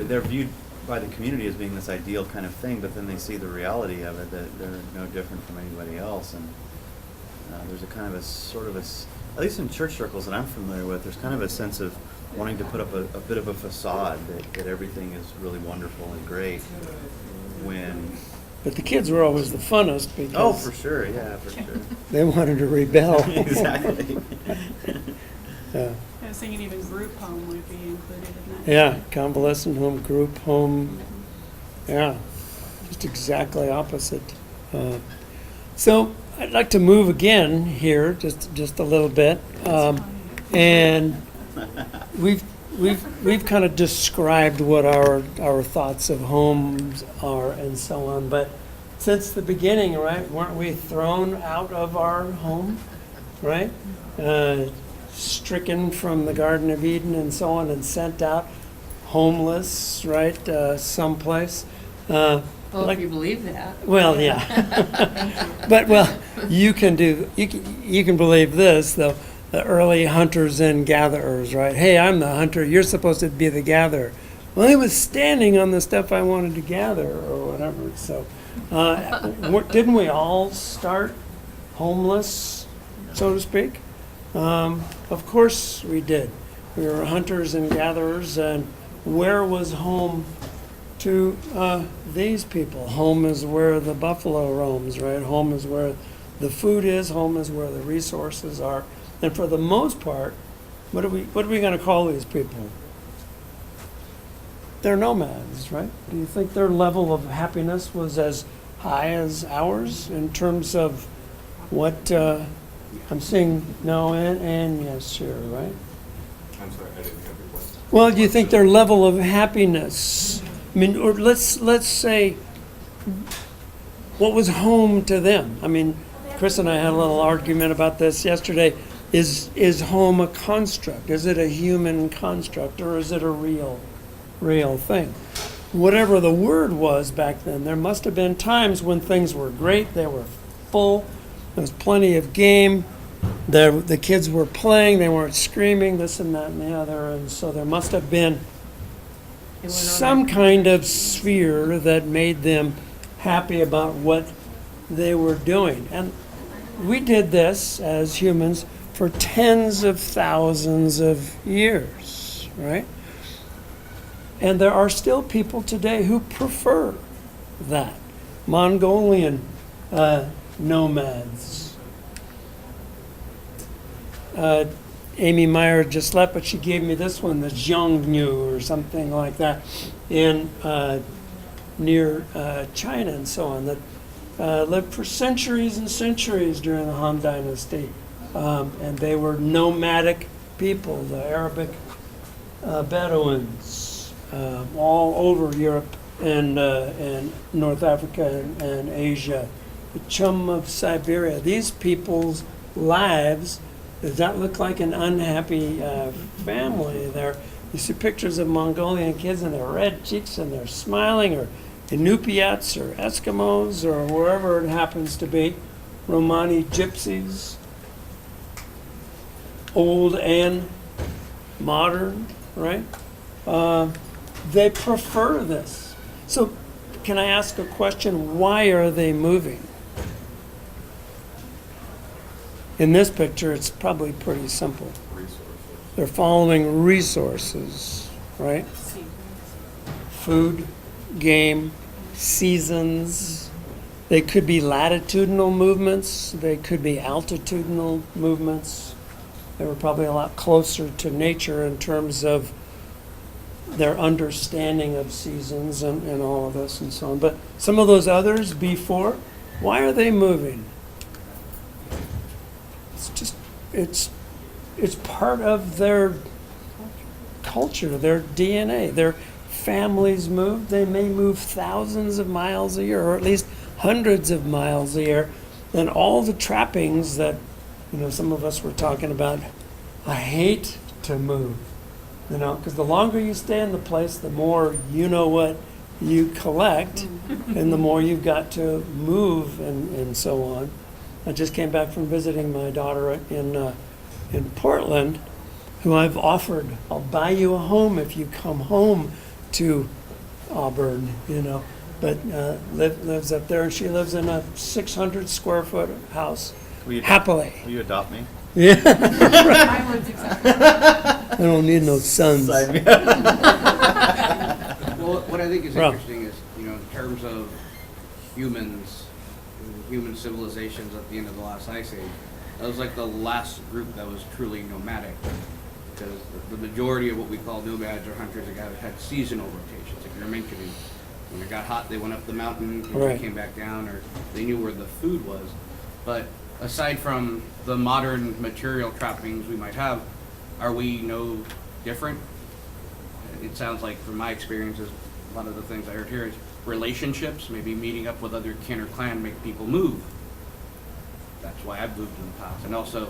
they're viewed by the community as being this ideal kind of thing, but then they see the reality of it, that they're no different from anybody else, and there's a kind of a sort of at least in church circles that I'm familiar with, there's kind of a sense of wanting to put up a bit of a facade that everything is really wonderful and great when... But the kids were always the funnest because Oh, for sure, yeah, for sure. they wanted to rebel. Exactly. Yeah. I was thinking even group home would be included in that. Yeah, convalescent home, group home. Yeah, just exactly opposite. So I'd like to move again here, just a little bit, and we've kind of described what our thoughts of homes are and so on. But since the beginning, right, weren't we thrown out of our home, right? Stricken from the Garden of Eden and so on, and sent out homeless, right, someplace. Well, if you believe that. Well, yeah. But you can believe this though. The early hunters and gatherers, right? Hey, I'm the hunter. You're supposed to be the gatherer. Well, he was standing on the stuff I wanted to gather, or whatever. So, didn't we all start homeless, so to speak? Of course we did. We were hunters and gatherers, and where was home to these people? Home is where the buffalo roams, right? Home is where the food is. Home is where the resources are. And for the most part, what are we going to call these people? they're nomads, right? Do you think their level of happiness was as high as ours in terms of what, I'm seeing no and yes here, right? I'm sorry, I didn't have your question. Well, do you think their level of happiness, I mean, or let's say, what was home to them? I mean, Chris and I had a little argument about this yesterday. Is home a construct? Is it a human construct, or is it a real thing? Whatever the word was back then, there must have been times when things were great, they were full, there was plenty of game, the kids were playing, they weren't screaming, this and that and the other, and so there must have been some kind of sphere that made them happy about what they were doing. And we did this as humans for tens of thousands of years, right? And there are still people today who prefer that. Mongolian nomads. Amy Meyer just left, but she gave me this one, the Xiongnu or something like that, in near China and so on, that lived for centuries and centuries during the Han Dynasty. And they were nomadic people, the Arabic Bedouins, all over Europe and North Africa and Asia, the Chum of Siberia. These people's lives, does that look like an unhappy family there? You see pictures of Mongolian kids and their red cheeks and they're smiling, or Inupiats or Eskimos or wherever it happens to be, Romani gypsies, old and modern, right? They prefer this. So can I ask a question? Why are they moving? In this picture, it's probably pretty simple. Resources. They're following resources, right? Food, game, seasons. They could be latitudinal movements. They could be altitudinal movements. They were probably a lot closer to nature in terms of their understanding of seasons and all of this and so on. But some of those others before, why are they moving? It's just, it's part of their culture, their DNA. Their families move. They may move thousands of miles a year, or at least hundreds of miles a year. And all the trappings that, some of us were talking about, I hate to move. Because the longer you stay in the place, the more what you collect, and the more you've got to move and so on. I just came back from visiting my daughter in Portland, who I've offered, I'll buy you a home if you come home to Auburn, but lives up there, and she lives in a 600 square foot house, happily. Will you adopt me? Yeah. My words exactly. I don't need no sons. Well, what I think is interesting is, in terms of human civilizations at the end of the last ice age, that was like the last group that was truly nomadic. Because the majority of what we call nomads or hunters had seasonal rotations. Like you're mentioning, when it got hot, they went up the mountain, and they came back down, or they knew where the food was. But aside from the modern material trappings we might have, are we no different? It sounds like, from my experiences, a lot of the things I heard here is relationships, maybe meeting up with other kin or clan make people move. That's why I've moved in the past. And also,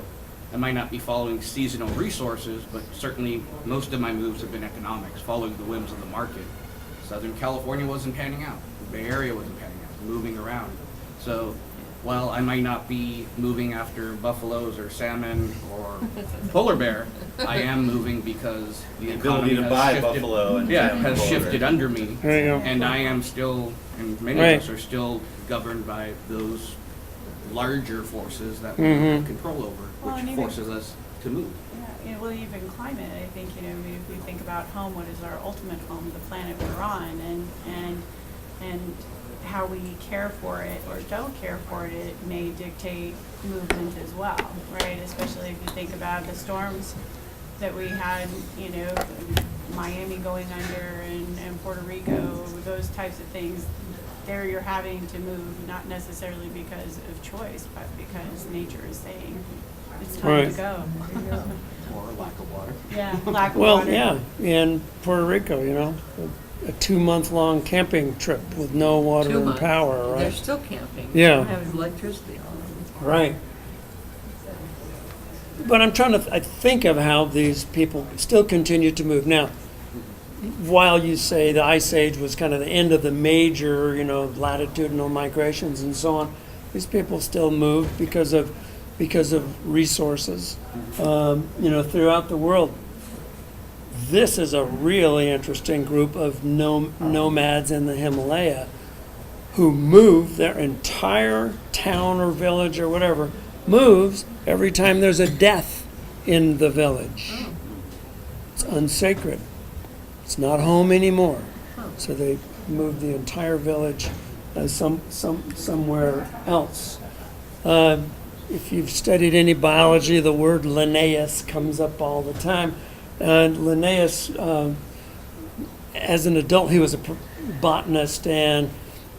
I might not be following seasonal resources, but certainly most of my moves have been economics, following the whims of the market. Southern California wasn't panning out. The Bay Area wasn't panning out, moving around. So while I might not be moving after buffaloes or salmon or polar bear, I am moving because the economy to has buy shifted, buffalo and has polar shifted bear. under me. There you go. And I am still, and many Right. of us are still governed by those larger forces that we Mhm. have control over, Well, and which even- forces us to move. Yeah, well, even climate, I think, if we think about home, what is our ultimate home, the planet we're on, and how we care for it or don't care for it, it may dictate movement as well, right? Especially if you think about the storms that we had, Miami going under and Puerto Rico, those types of things, there you're having to move, not necessarily because of choice, but because nature is saying, it's time Right. to go. Or lack of water. Yeah, lack of Well, water. yeah, in Puerto Rico, you know, a 2-month-long camping trip with no water 2 and months. power, They're right? still camping. Yeah. They don't have electricity on. Right. But I'm trying to I think of how these people still continue to move. Now, while you say the Ice Age was kind of the end of the major, you know, latitudinal migrations and so on, these people still move because of resources, you know, throughout the world. This is a really interesting group of nomads in the Himalaya who move their entire town or village or whatever, moves every time there's a death in the village. It's unsacred. It's not home anymore. So they move the entire village somewhere else. If you've studied any biology, the word Linnaeus comes up all the time. And Linnaeus, as an adult, he was a botanist and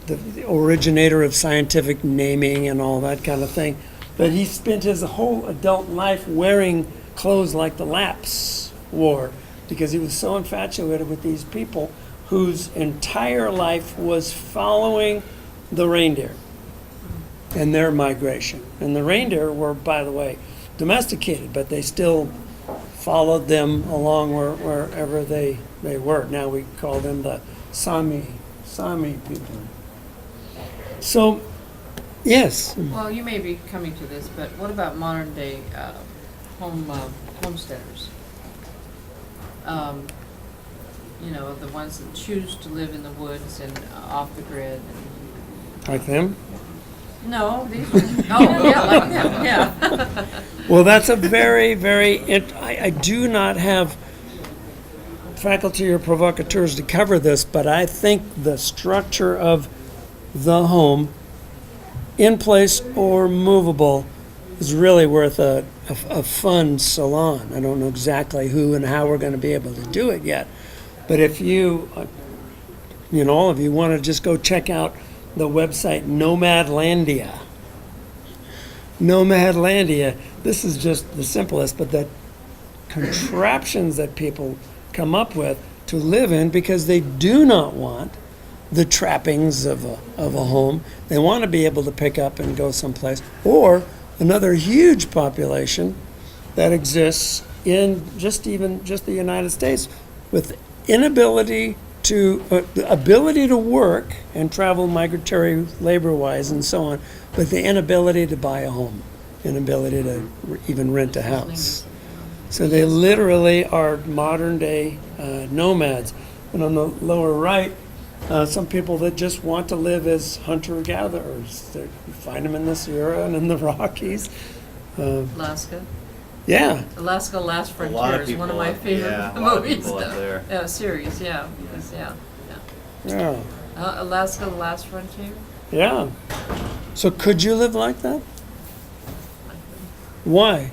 the originator of scientific naming and all that kind of thing. But he spent his whole adult life wearing clothes like the Lapps wore because he was so infatuated with these people whose entire life was following the reindeer and their migration. And the reindeer were, by the way, domesticated, but they still followed them along wherever they were. Now we call them the Sami people. So, yes. Well, you may be coming to this, but what about modern day homesteaders? You know, the ones that choose to live in the woods and off the grid. Like them? No, these are, oh, yeah, like them, yeah. Well, that's a very, I do not have faculty or provocateurs to cover this, but I think the structure of the home, in place or movable, is really worth a fun salon. I don't know exactly who and how we're going to be able to do it yet, but if you know, all of you want to just go check out the website Nomadlandia. Nomadlandia, this is just the simplest, but the contraptions that people come up with to live in because they do not want the trappings of a home. They want to be able to pick up and go someplace. Or another huge population that exists in just the United States with inability to the ability to work and travel migratory labor-wise and so on, but the inability to buy a home, inability to even rent a house. So they literally are modern-day nomads. And on the lower right, some people that just want to live as hunter-gatherers. You find them in the Sierra and in the Rockies. Alaska. Yeah. Alaska Last A lot Frontier of is one of people my up- favorite yeah, a lot of movies. people up there. Yeah, series, yeah, because, yeah. Yeah. Alaska Last Frontier. Yeah. So could you live like that? Why?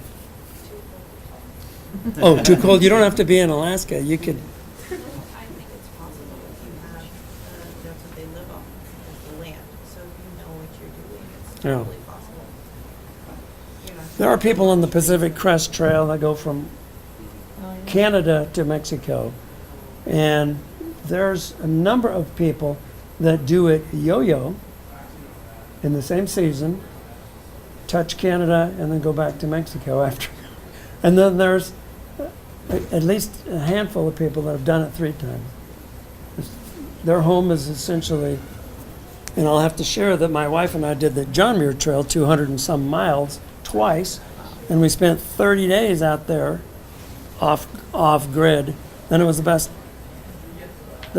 Oh, too cold. You don't have to be in Alaska. You could. I think it's possible if you have, that's what they live off, is the land. So if you know what you're doing, it's Yeah. totally possible. You're not- There are people on the Pacific Crest Trail that go from Canada to Mexico, and there's a number of people that do it yo-yo in the same season, touch Canada, and then go back to Mexico after. And then there's at least a handful of people that have done it 3 times. Their home is essentially, and I'll have to share that my wife and I did the John Muir Trail, 200 and some miles, twice, and we spent 30 days out there off grid, and it was the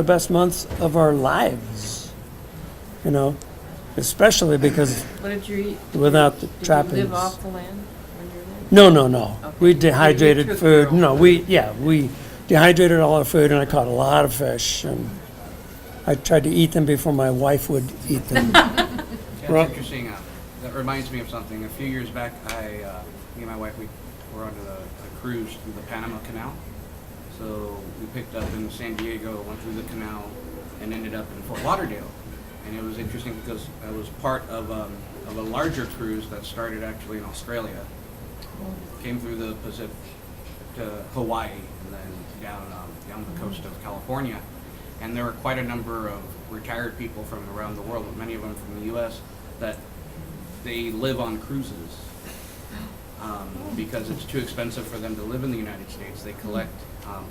best months of our lives, you know, especially because What did you eat? without the Did you trappings. live off the land when you were there? No. Okay. We You dehydrated took food. your own No, food. we dehydrated all our food, and I caught a lot of fish, and I tried to eat them before my wife would eat them. Yeah, Right. it's interesting. That reminds me of something. A few years back, me and my wife, we were on a cruise through the Panama Canal. So So we picked up in San Diego, went through the canal, and ended up in Fort Lauderdale. And it was interesting because I was part of a larger cruise that started actually in Australia. Came through the Pacific to Hawaii and then down the coast of California. And there were quite a number of retired people from around the world, but many of them from the U.S., that they live on cruises because it's too expensive for them to live in the United States. They collect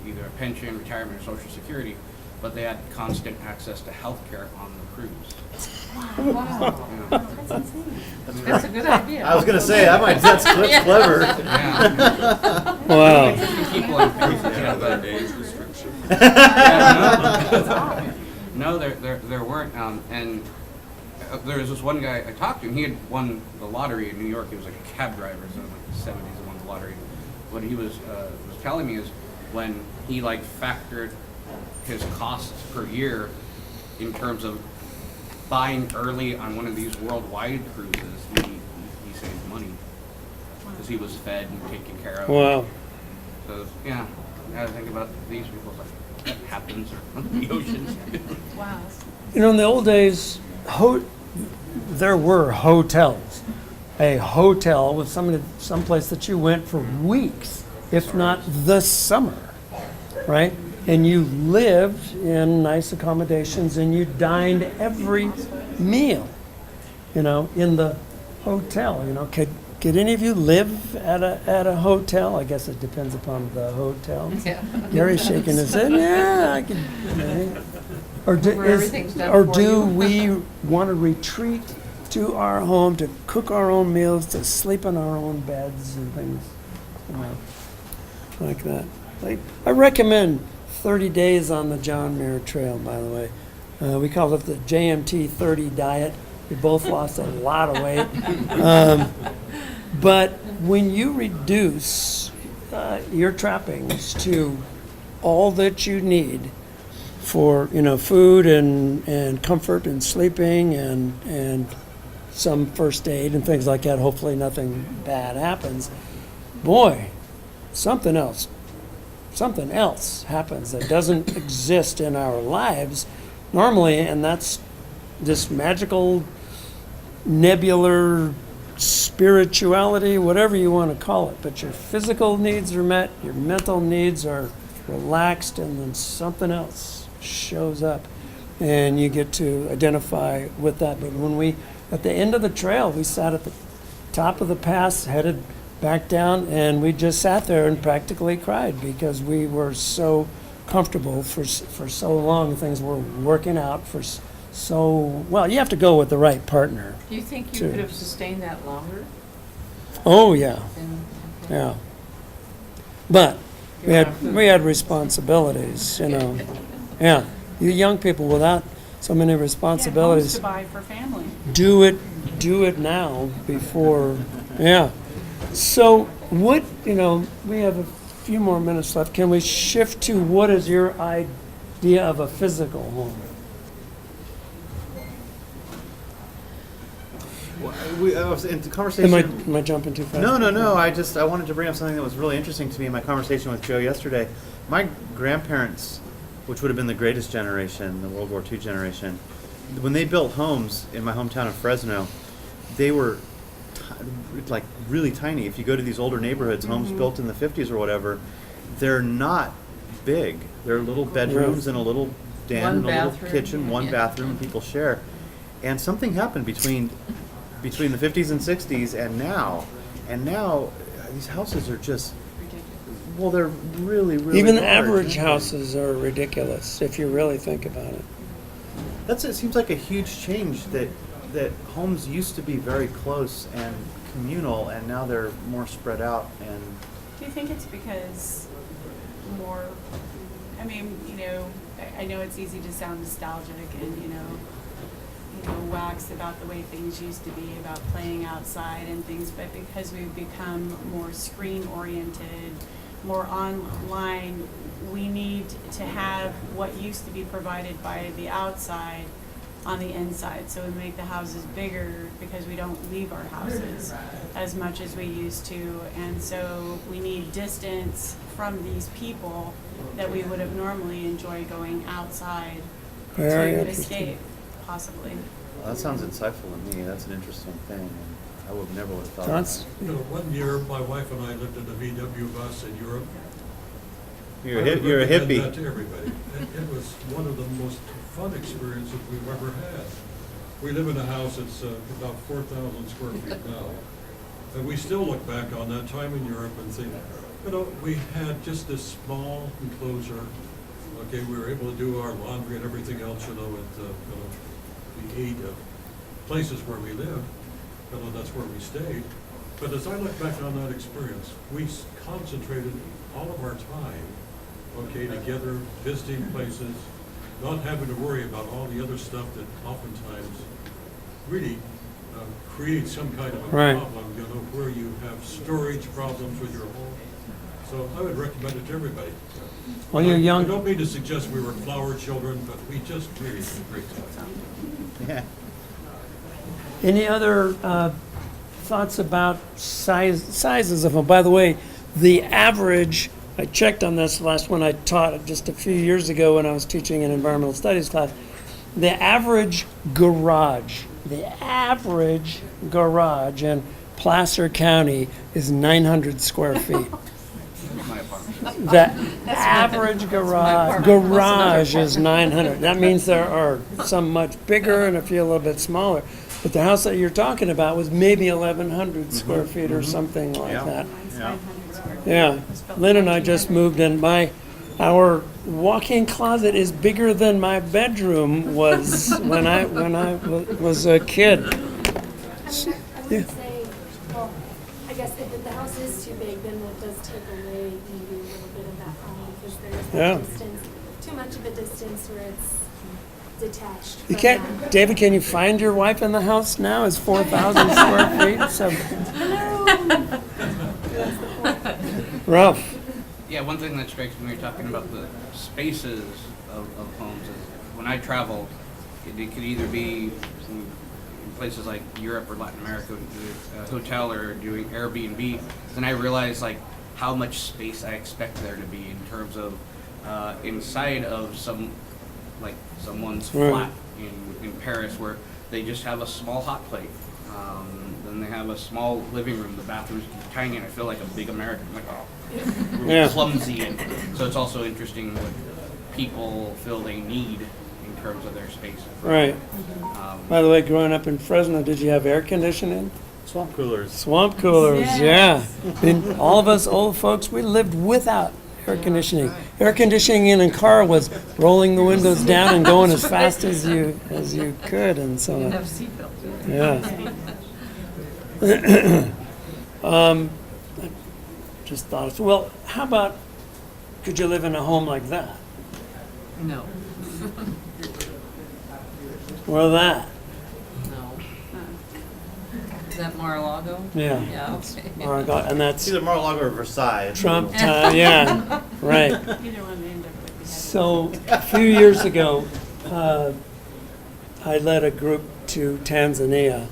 either a pension, retirement, or Social Security, but they had constant access to health care on the cruise. Wow. Yeah. That's insane. That's a good idea. I was gonna say, that's Yeah. clever. Yeah. Wow. Interesting people on cruises, yeah, Yeah, but that age restriction. no, there weren't. And there was this one guy I talked to, and he had won the lottery in New York. He was like a cab driver, so in like the 70s, he won the lottery. What he was telling me is when he like factored his costs per year in terms of buying early on one of these worldwide cruises, he saved money because he was fed and taken care of. Wow. So yeah, I gotta think about these people. Like that happens on the oceans. Wow. You know, in the old days, there were hotels. A hotel was someplace that you went for weeks, if not the summer, right? And you lived in nice accommodations and you dined every meal, you know, in the hotel. You know, could any of you live at a hotel? I guess it depends upon the hotel. Yeah. Gary's shaking his head. Yeah, I could. Or Where everything's done or for do you. we want to retreat to our home to cook our own meals, to sleep in our own beds and things, you know, like that? I recommend 30 days on the John Muir Trail. By the way, we call it the JMT 30 diet. We both lost a lot of weight. But when you reduce your trappings to all that you need for, you know, food and comfort and sleeping and some first aid and things like that, hopefully nothing bad happens, boy, something else happens that doesn't exist in our lives normally, and that's this magical nebular spirituality, whatever you want to call it. But your physical needs are met, your mental needs are relaxed, and then something else shows up and you get to identify with that. But when we, at the end of the trail, we sat at the top of the pass, headed back down, and we just sat there and practically cried because we were so comfortable for so long. Things were working out for so well. You have to go with the right partner. Do you think you Sure. could have sustained that longer? Oh yeah, And- yeah. But we You're had responsibilities, you know. Yeah, you young people without so many Yeah, homes responsibilities, to buy for family. do it now before. Yeah. So what, you know, we have a few more minutes left. Can we shift to what is your idea of a physical home? I was in the Am conversation. I jumping too fast? No. I wanted to bring up something that was really interesting to me in my conversation with Joe yesterday. My grandparents, which would have been the greatest generation, the World War II generation, when they built homes in my hometown of Fresno, they were like really tiny. If you go to these older neighborhoods, homes built in the 50s or whatever, they're not big. They're little bedrooms and a little den One and a little bathroom, kitchen, one yeah. bathroom people share. And something happened between the 50s and 60s and now. And now these houses are just, well, they're really, really Even large, average aren't they? houses are ridiculous if you really think about it. It seems like a huge change that homes used to be very close and communal, and now they're more spread out. And Do you think it's because more, I mean, you know, I know it's easy to sound nostalgic and, you know, wax about the way things used to be, about playing outside and things, but because we've become more screen-oriented, more online, we need to have what used to be provided by the outside on the inside. So we make the houses bigger because we don't leave our houses as much as we used to. And so we need distance from these people that we would have normally enjoyed going outside Very to interesting. escape, possibly. Well, that sounds insightful to me. That's an interesting thing. And I would never would have thought That's, of You know, one year, my wife and I lived in a VW bus in Europe. that. You're I would a recommend hippie. that to everybody. It was one of the most fun experiences we've ever had. We live in a house that's about 4,000 square feet now. And we still look back on that time in Europe and think, you know, we had just this small enclosure. Okay, we were able to do our laundry and everything else, you know, at the 8 places where we lived. You know, that's where we stayed. But as I look back on that experience, we concentrated all of our time, okay, together, visiting places, not having to worry about all the other stuff that oftentimes really creates some kind of a Right. problem, you know, where you have storage problems with your home. So I would recommend it to everybody. well, you're I young. don't mean to suggest we were flower children, but we just really had a great time. Yeah. Any other thoughts about sizes of them? By the way, the average, I checked on this last one I taught just a few years ago when I was teaching an environmental studies class. The average garage in Placer County is 900 square feet. My apartment. The average garage is 900. That means there are some much bigger and a few a little bit smaller. But the house that you're talking about was maybe 1,100 square feet or something like Yeah. that. Mine's Yeah. 900 square feet. Yeah. It was built Lynn in and I just moved in. Our walk-in closet is bigger than my bedroom was when I was a kid. I mean, I Yeah. would say, well, I guess if the house is too big, then it does take away maybe a little bit of that home, because there's Yeah. that distance, too much of a distance where it's detached You from can't, that. David, can you find your wife in the house now? It's 4,000 square feet, so rough. Yeah, one thing that strikes me when you're talking about the spaces of homes is when I travel, it could either be in places like Europe or Latin America, a hotel or doing Airbnb, then I realize like how much space I expect there to be in terms of inside of someone's Right. flat in Paris where they just have a small hot plate. Then they have a small living room. The bathroom's tiny, and I feel like a big American. I'm like, oh, really Yeah. clumsy. And so it's also interesting what people feel they need in terms of their space. Right. By the way, growing up in Fresno, did you have air conditioning? Swamp coolers. Swamp coolers, Yes. yeah. And all of us old folks, we lived without air conditioning. Air conditioning in a car was rolling the windows down and going as fast as you could, and so You on. have seatbelts. Yeah. Just thought, well, how about, could you live in a home like that? No, Or that? no. Is that Mar-a-Lago? Yeah. Yeah, okay. Or I got- and It's that's either Mar-a-Lago or Versailles. Trump time, yeah, right. Either one end up with the So a few years ago, I led a group to Tanzania,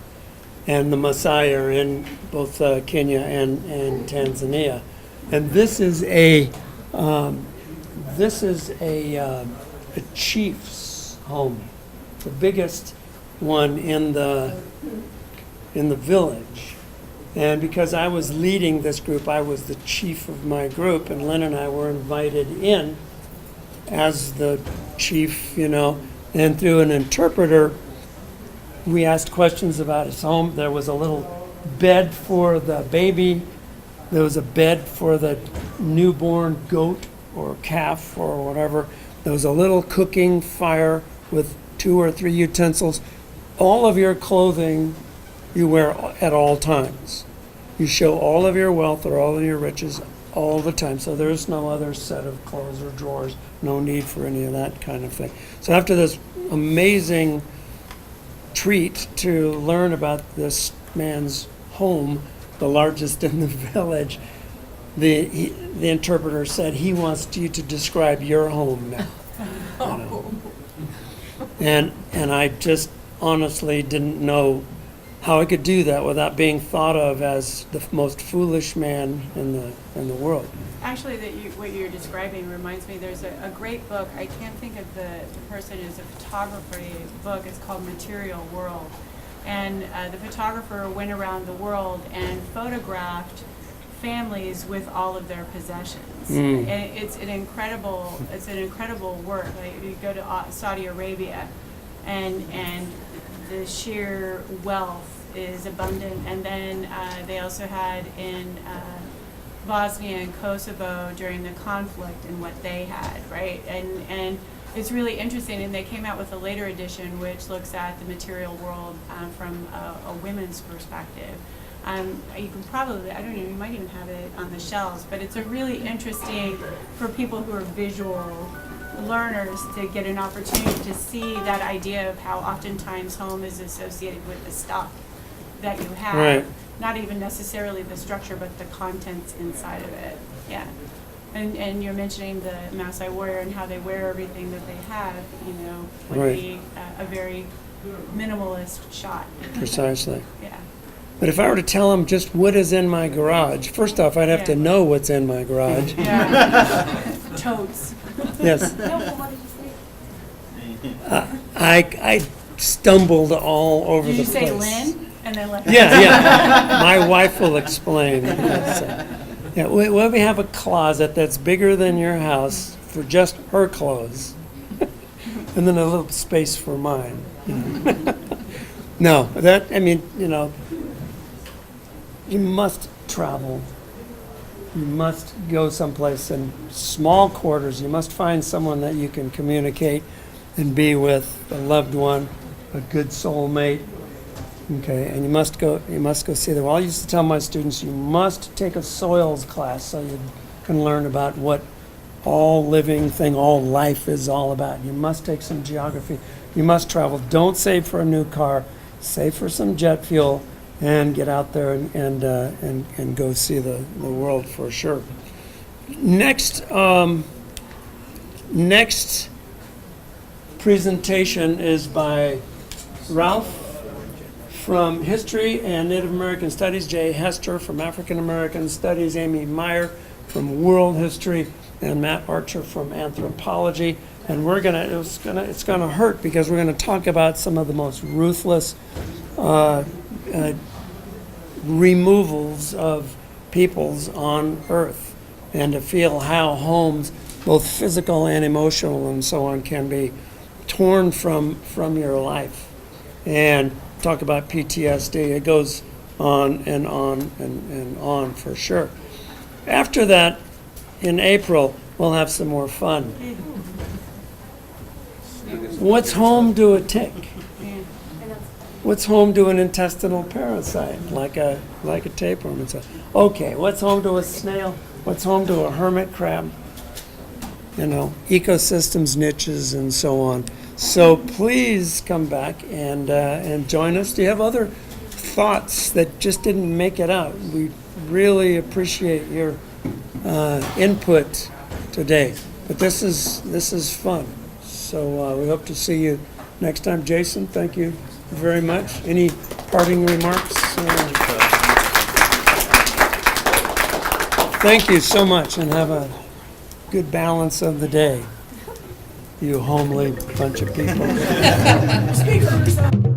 and the Maasai are in both Kenya and Tanzania, and this is a chief's home, the biggest one in the village. And because I was leading this group, I was the chief of my group, and Lynn and I were invited in as the chief, and through an interpreter, we asked questions about his home. There was a little bed for the baby. There was a bed for the newborn goat or calf or whatever. There was a little cooking fire with 2 or 3 utensils. All of your clothing you wear at all times. You show all of your wealth or all of your riches all the time. So there's no other set of clothes or drawers, no need for any of that kind of thing. So after this amazing treat to learn about this man's home, the largest in the village, the interpreter said he wants you to describe your home now. And I just honestly didn't know how I could do that without being thought of as the most foolish man in the world. Actually, what you're describing reminds me, there's a great book, I can't think of the person who's a photography book, it's called Material World. And the photographer went around the world and photographed families with all of their possessions. Mm. And it's an incredible work. Like, you go to Saudi Arabia and the sheer wealth is abundant. And then they also had in Bosnia and Kosovo during the conflict and what they had, right? And it's really interesting, and they came out with a later edition which looks at the material world from a women's perspective. You can probably, I don't know, you might even have it on the shelves, but it's a really interesting for people who are visual learners to get an opportunity to see that idea of how oftentimes home is associated with the stuff that you have. Right. Not even necessarily the structure, but the contents inside of it. Yeah. And you're mentioning the Maasai warrior and how they wear everything that they have, would Right. be a very minimalist shot. Precisely. Yeah. But if I were to tell them just what is in my garage, first off, I'd have to Yeah. know what's in my garage. Yeah. Totes. Yes. No, but what did you say? I stumbled all over Did the you say place. Lynn? And then left. Yeah. My wife will explain. Yeah, we have a closet that's bigger than your house for just her clothes, and then a little space for mine. No, you must travel. You must go someplace in small quarters. You must find someone that you can communicate and be with, a loved one, a good soulmate. Okay, and you must go see them. Well, I used to tell my students, you must take a soils class so you can learn about what all living thing, all life is all about. You must take some geography. You must travel. Don't save for a new car. Save for some jet fuel and get out there and go see the world for sure. Next presentation is by Ralph from History and Native American Studies, Jay Hester from African American Studies, Amy Meyer from World History, and Matt Archer from Anthropology. And it's gonna hurt because we're gonna talk about some of the most ruthless removals of peoples on Earth, and to feel how homes, both physical and emotional and so on, can be torn from your life. And talk about PTSD. It goes on and on and on for sure. After that, in April, we'll have some more fun. What's home to a tick? What's home to an intestinal parasite, like a tapeworm? Okay, what's home to a snail? What's home to a hermit crab? Ecosystems, niches, and so on. So please come back and join us. Do you have other thoughts that just didn't make it out? We really appreciate your input today. But this is fun. So we hope to see you next time. Jason, thank you very much. Any parting remarks? Thank you so much, and have a good balance of the day, you homely bunch of people. Speak for yourself.